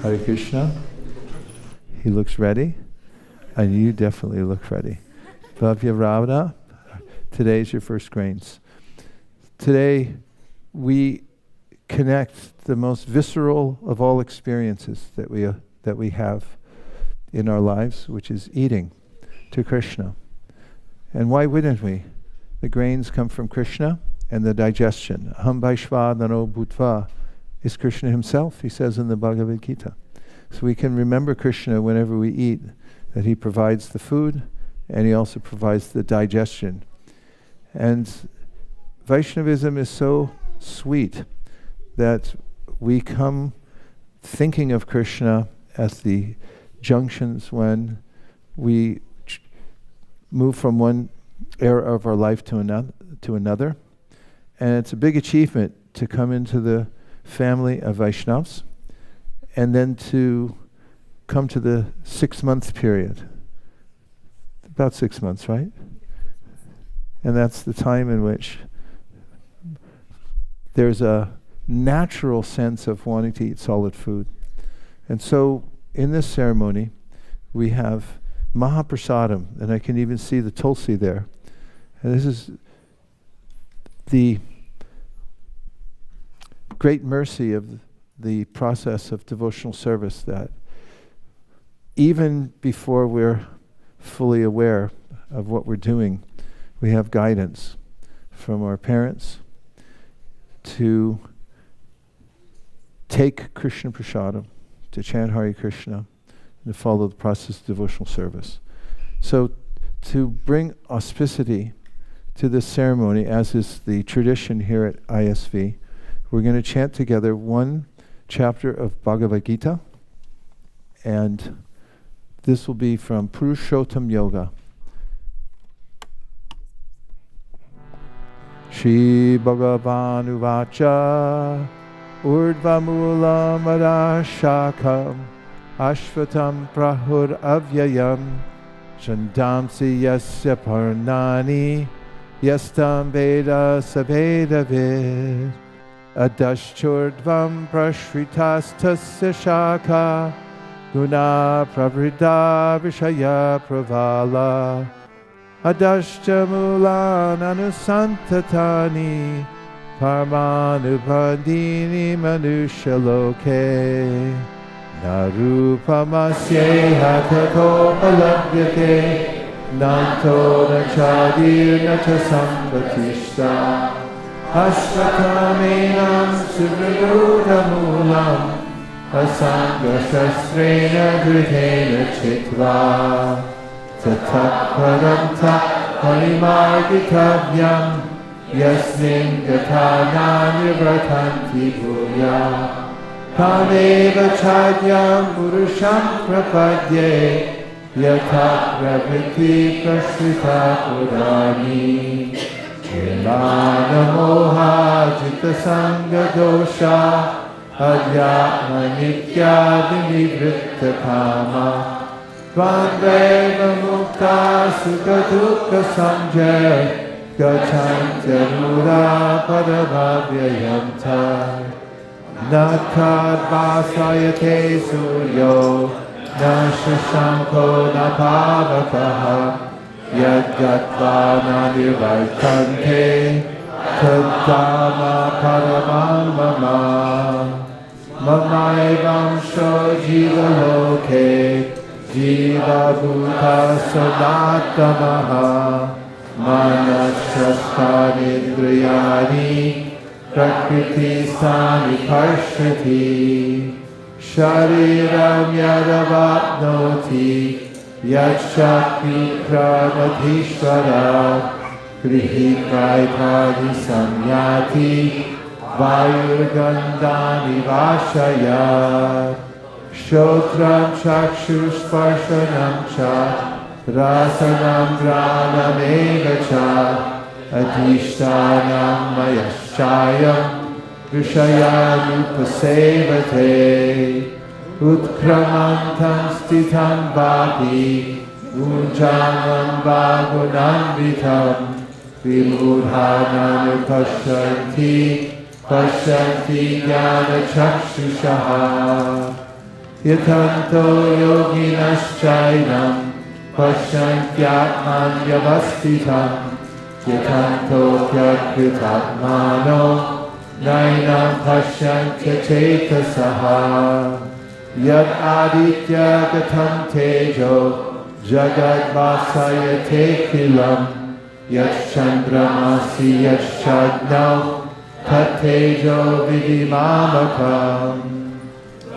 Hare Krishna. He looks ready. And you definitely look ready. Bhavya Ravana, today's your first grains. Today we connect the most visceral of all experiences that we have in our lives, which is eating, to Krishna. And why wouldn't we? The grains come from Krishna and the digestion. Aham Vaishvadano Bhutva is Krishna himself, he says in the Bhagavad Gita. So we can remember Krishna whenever we eat, that he provides the food and he also provides the digestion. And Vaishnavism is so sweet that we come thinking of Krishna as the junctions when we move from one era of our life to another. And it's a big achievement to come into the family of Vaishnavas and then to come to the 6-month period. About 6 months, right? And that's the time in which there's a natural sense of wanting to eat solid food. And so in this ceremony, we have Mahaprasadam, and I can even see the Tulsi there. And this is the great mercy of the process of devotional service, that even before we're fully aware of what we're doing, we have guidance from our parents to take Krishna Prasadam, to chant Hare Krishna, and to follow the process of devotional service. So to bring auspicity to this ceremony, as is the tradition here at ISV, we're going to chant together one chapter of Bhagavad Gita, and this will be from Purushottam Yoga. Shri Bhagavan Uvacha Urdvamulam Adashakam Ashvatam Prahur Avyayam Chandamsi Yasya Parnani Yastam Veda Saveda Vid Adashchurdvam Prashritastasya Shaka Guna Pravrida Vishaya Pravala Adashcha Mulan Anusantatani Parmanubandini Manushaloke Narupamasye Hatatopalabhyate Nanto Nachadir Nachasampatishta Ashvatamenam Subradudamulam Asanga Shastrena Gridhena Chitva Tatak Paramtak Parimargitavyam Yasmin Gatana Nivratanti Bhuya Tameva Chadyam Purusham Prapadye Yatak Raviti Prashrita Purani Vimana Moha Jita Sangha Dosha Adyatma Nitya Vinivritta Kama Vandeva Mukta Sukha Dukha Samjaya Gachantya Mura Padabhavyayanta Nathad Vasayate Suryo Na Shashanko Na Pavakaha Yad Gatva Na Nivartante Tadama paramam mama Mamaevamsho jiva loke Jiva bhuta sanatamaha Manasasthanindriyani Prakriti sani parshati Shariram yadavapnoti Yachakti pranadhishvara Grihikaitani samyati Vayurgandhani vashaya Shotram chakshusparshanam cha Rasanam granameva cha Adhishtanam mayaschayam Vishayanupasevate Utkramantam stitam vapi Unjanam vagunanvitam Vimudhananu pashyanti Pashyanti jnana chakshushaha Yatanto yoginaschainam Pashyantyatman yavastitam Yatanto pyakritatmano Nainam pashyantya chetasaha Yad aditya gatam tejo Jagad vasayate kilam Yat chandramasi yat shadnau Tat tejo vidimamakam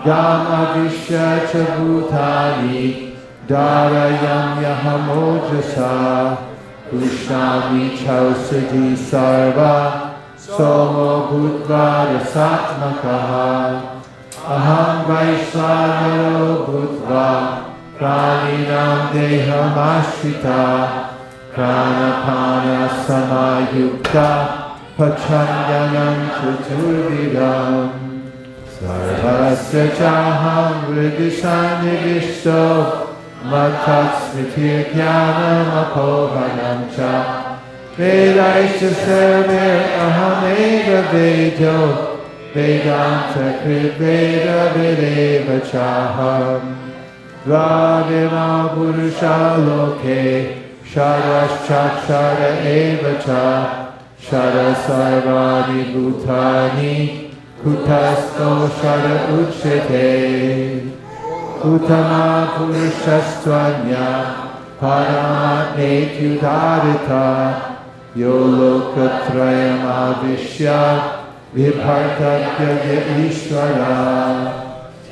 Gam avishya cha bhutani Darayam yahamojasa Ushnami chausati sarva Somo bhutva rasatmakaha Aham vaishvanaro bhutva Praninam deham ashrita Pranapana samayukta Pachanyanam chaturvidam Sarvasya chaham vridisanivishto Matat smritir jnanam apohanam cha Vedaisya sarvir ahameva vedo Vedanta krit veda vedeva chaham Dvadima purusha loke Shadaschakshara eva cha Shada sarvani bhutani Kutasto shada uchete Utama purushastvanya Paramatmetyudarita Yolokatrayam avishya Vibhartadya ishvara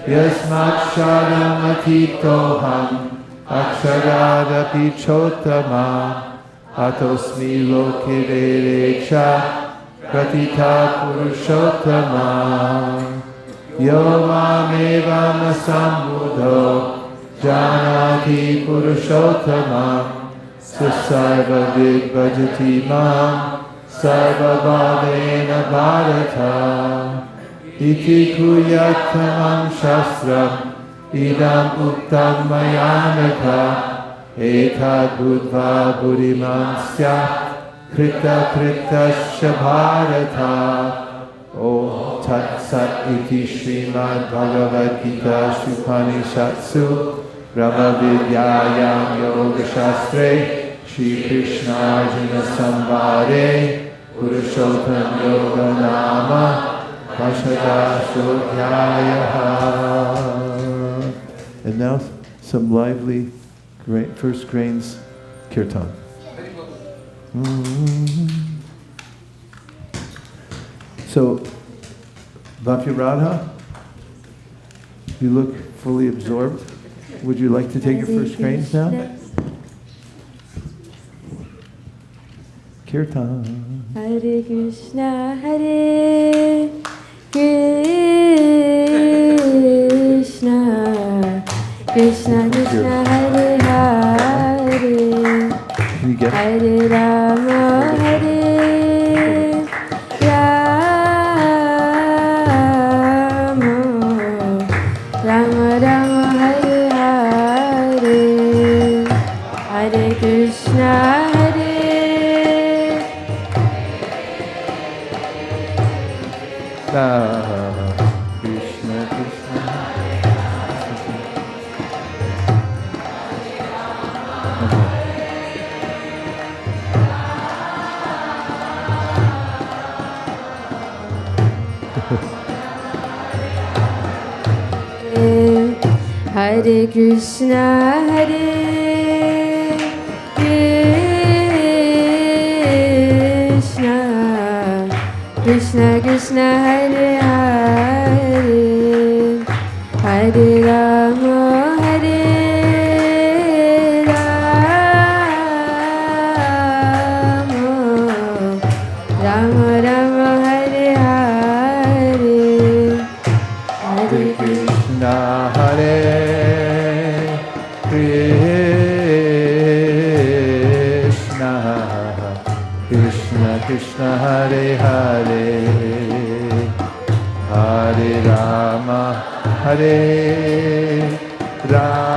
Yasmat shadam atitoham Akshadadapi chotama Atosmi loke verecha Pratita purushottama Yo mamevam asambuddho Janati purushottama Sasarva vidbhajati mam Sarva bhavena bharata Iti kuyatamam shastram Idam uttam mayanaka Etad buddha buddhimansya Krita kritasya bharata Om Tat Sat iti Srimad Bhagavad Gita Upanishatsu Brahma Vidyayam Yoga Shastre Shri Krishna Arjuna Samvade Purushottam Yoga Nama Pashada Shodhyayaha. And now some lively first grains kirtan. So, Bhakti Radha, you look fully absorbed. Would you like to take your first grains now? Kirtan. Hare Krishna, Hare Krishna, Krishna Krishna, Hare Hare, Hare Rama, Hare Rama, Rama Rama, Hare Hare, Hare Krishna, Hare Krishna Krishna. Hare Krishna, Hare Krishna, Krishna Krishna, Hare Hare, Hare Rama, Hare Rama, Rama Rama, Hare Hare, Hare Krishna, Hare Krishna, Krishna Krishna, Hare Hare, Hare Rama, Hare Rama,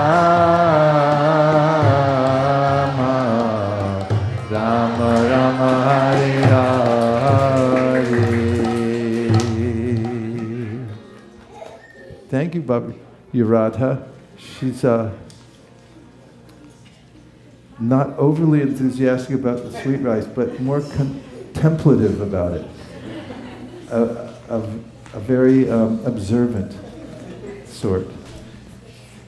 Rama Rama, Hare Hare. Thank you, Baba Radha. She's not overly enthusiastic about the sweet rice, but more contemplative about it. A very observant sort.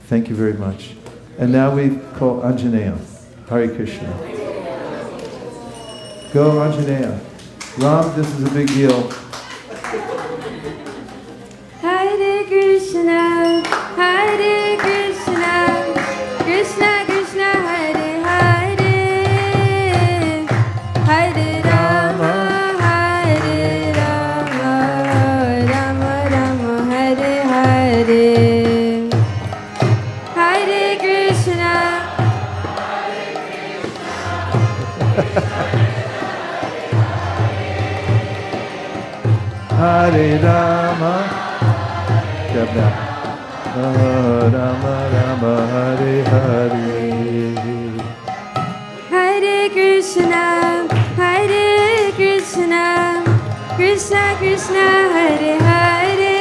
Thank you very much. And now we call Anjaneya. Hare Krishna. Go, Anjaneya. Ram, this is a big deal. Hare Krishna, Hare Krishna, Krishna Krishna, Hare Hare, Hare Rama, Hare Rama, Rama Rama, Hare Hare, Hare Krishna, Hare Rama. Rama Rama, Hare Hare. Hare Krishna, Hare Krishna, Krishna Krishna, Hare Hare,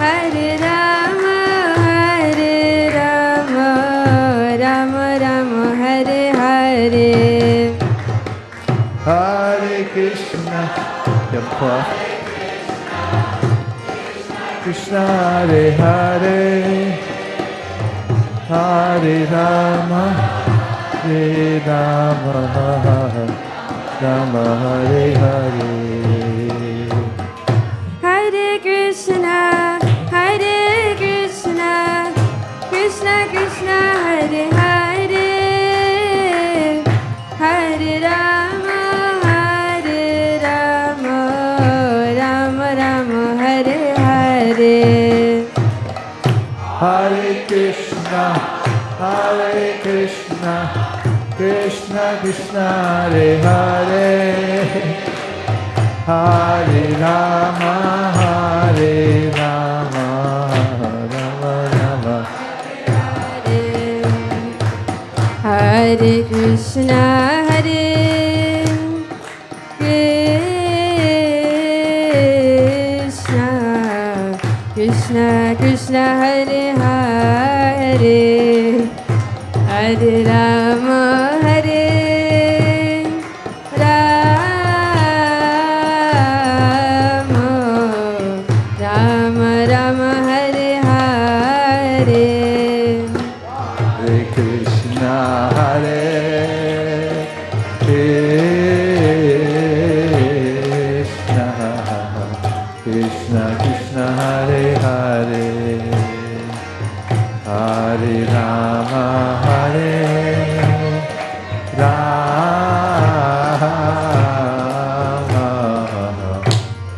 Hare Rama, Hare Rama, Rama Rama, Hare Hare. Hare Krishna. You have a cloth? Krishna, Hare Hare, Hare Rama, Hare Rama, Rama Hare Hare. Hare Krishna, Hare Krishna, Krishna Krishna, Hare Hare, Hare Rama, Hare Rama, Rama Rama, Hare Hare. Hare Krishna, Hare Krishna, Krishna Krishna, Hare Hare, Hare Rama, Hare Rama, Rama Rama. Hare Krishna, Hare Krishna, Krishna Krishna, Hare Hare, Hare Rama, Hare Rama, Rama Rama, Hare Hare. Hare Krishna, Hare Krishna, Krishna Krishna, Hare Hare, Hare Rama, Hare Rama,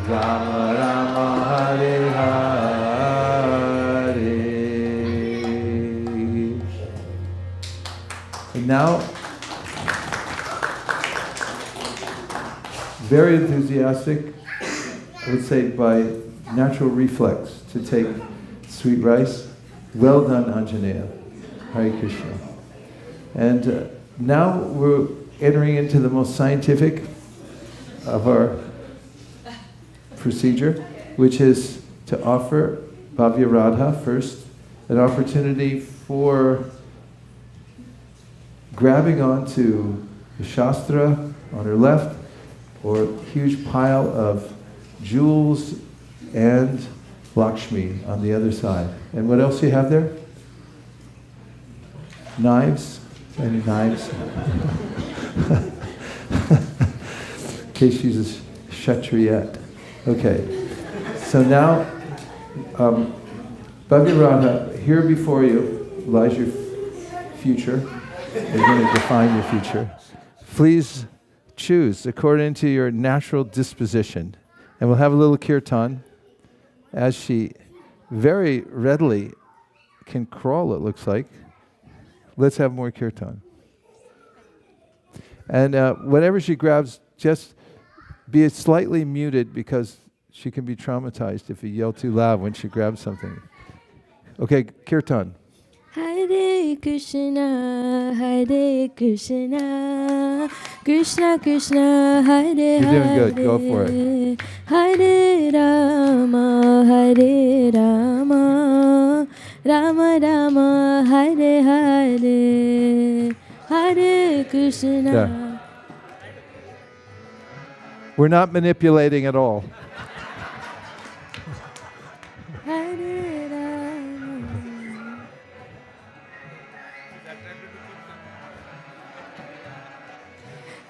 Rama Rama, Hare Hare. And now, very enthusiastic, I would say by natural reflex, to take sweet rice. Well done, Anjaneya. Hare Krishna. And now we're entering into the most scientific of our procedure, which is to offer Bhavya Radha first an opportunity for grabbing onto the Shastra on her left, or a huge pile of jewels and Lakshmi on the other side. And what else do you have there? Knives? Any knives? In case she's a Kshatriyat. Okay. So now, Bhagavad, here before you lies your future. You're going to define your future. Please choose according to your natural disposition. And we'll have a little kirtan as she very readily can crawl, it looks like. Let's have more kirtan. And whenever she grabs, just be slightly muted because she can be traumatized if you yell too loud when she grabs something. Okay, kirtan. Hare Krishna, Hare Krishna, Krishna Krishna, Hare Hare. You're doing good. Go for it. Hare Rama, Hare Rama, Rama Rama, Hare Hare, Hare Krishna. Yeah. We're not manipulating at all. Hare Rama.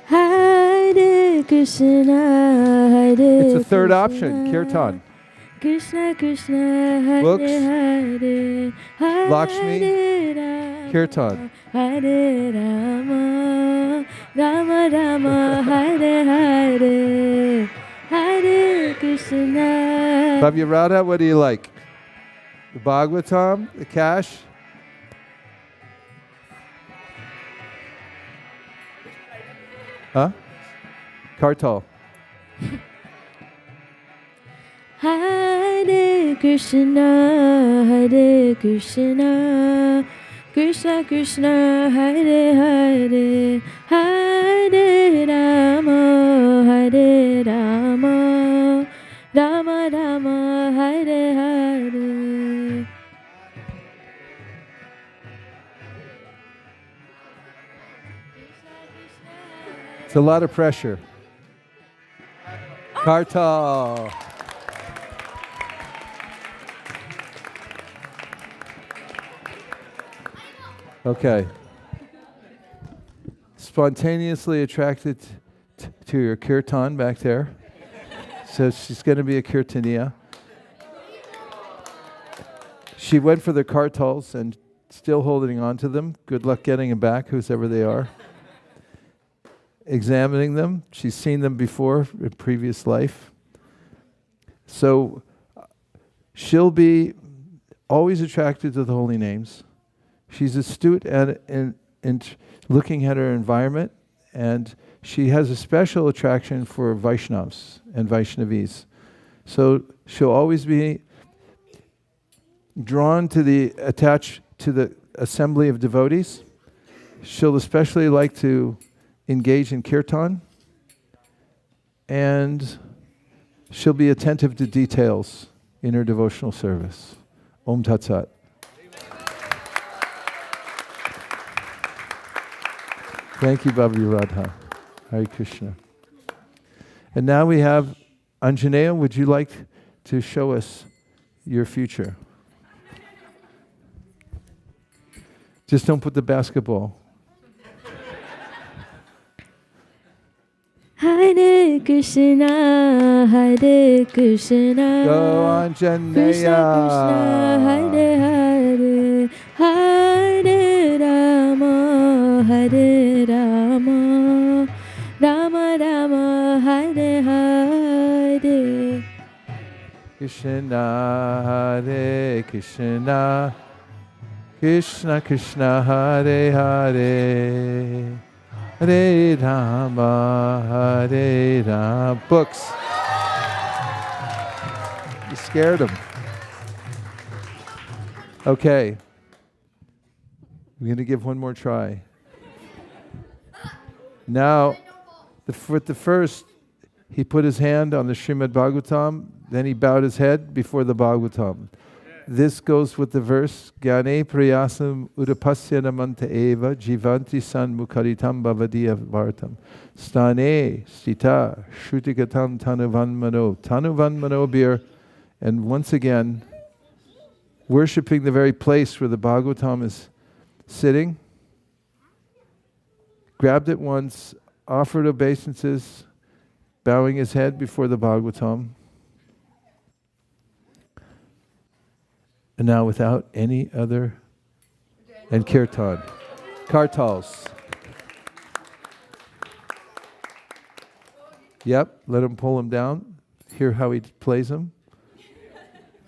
Hare Krishna, Hare It's the third option, kirtan. Krishna Krishna, Hare Books. Hare, Hare Lakshmi, Rama, kirtan. Hare Rama, Rama Rama, Hare Hare, Hare Krishna. Bhavyarada, what do you like? The Bhagavatam, the cash? Huh? Kartal. Hare Krishna, Hare Krishna, Krishna Krishna, Hare Hare, Hare Rama, Hare Rama, Rama Rama, Hare Hare. It's a lot of pressure. Kartal. Okay. Spontaneously attracted to your kirtan back there. So she's going to be a kirtaniya. She went for the kartals and still holding on to them. Good luck getting them back, whoever they are. Examining them. She's seen them before in previous life. So she'll be always attracted to the holy names. She's astute in looking at her environment, and she has a special attraction for Vaishnavas and Vaishnavis. So she'll always be drawn to attached to the assembly of devotees. She'll especially like to engage in kirtan, and she'll be attentive to details in her devotional service. Om Tat Sat. Thank you, Bhava Radha. Hare Krishna. And now we have Anjaneya. Would you like to show us your future? Just don't put the basketball. Hare Krishna, Hare Krishna, Go Anjaneya. Krishna Krishna, Hare Hare, Hare Rama, Hare Rama, Rama Rama, Hare Hare. Krishna Hare Krishna, Krishna Krishna Hare Hare, Hare Rama, Hare Rama. Books. You scared him. Okay. We're going to give one more try. Now, with the first, he put his hand on the Srimad Bhagavatam, then he bowed his head before the Bhagavatam. This goes with the verse, Gyane priyasam udapasya namanta eva jivanti san mukharitam bhavadiya vartam. Stane stita shrutigatam tanuvan mano. Tanuvan mano bir And once again, worshiping the very place where the Bhagavatam is sitting, grabbed it once, offered obeisances, bowing his head before the Bhagavatam. And now without any other, and kirtan, kartals. Yep, let him pull him down. Hear how he plays them.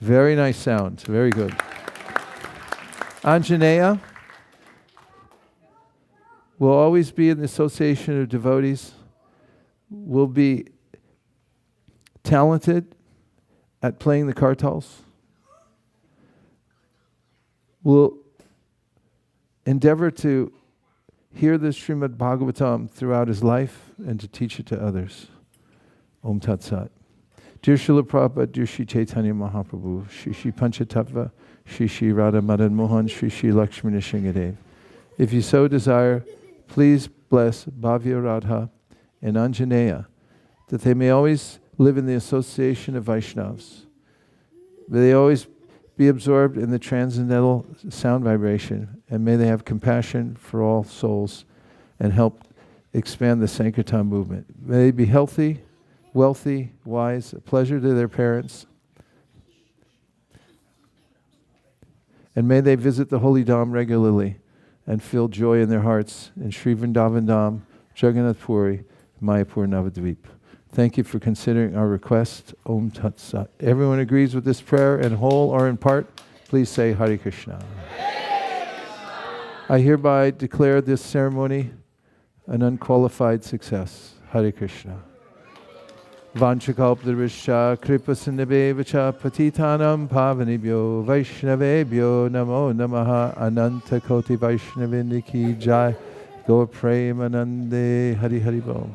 Very nice sound, very good. Anjaneya will always be in the association of devotees, will be talented at playing the kartals, will endeavor to hear the Srimad Bhagavatam throughout his life and to teach it to others. Om Tat Sat. Dear Srila Prabhupada, dear Shri Chaitanya Mahaprabhu, Shri Shri Panchatattva, Shri Shri Radha Madan Mohan, Shri Shri Lakshmi Nrsimhadev. If you so desire, please bless Bhavya Radha and Anjaneya, that they may always live in the association of Vaishnavas. May they always be absorbed in the transcendental sound vibration, and may they have compassion for all souls and help expand the Sankirtan movement. May they be healthy, wealthy, wise, a pleasure to their parents. And may they visit the Holy Dham regularly and feel joy in their hearts in Sri Vrindavan Dham, Jagannath Puri, Mayapur, Navadvip. Thank you for considering our request. Om Tat Sat. Everyone agrees with this prayer in whole or in part? Please say Hare Krishna. I hereby declare this ceremony an unqualified success. Hare Krishna. Vanchakalptarvishya kripasinnabevacha patitanam pavanibhyo vaishnavebhyo namo namaha ananta koti vaishnavindiki jai go premanande hari hari bol.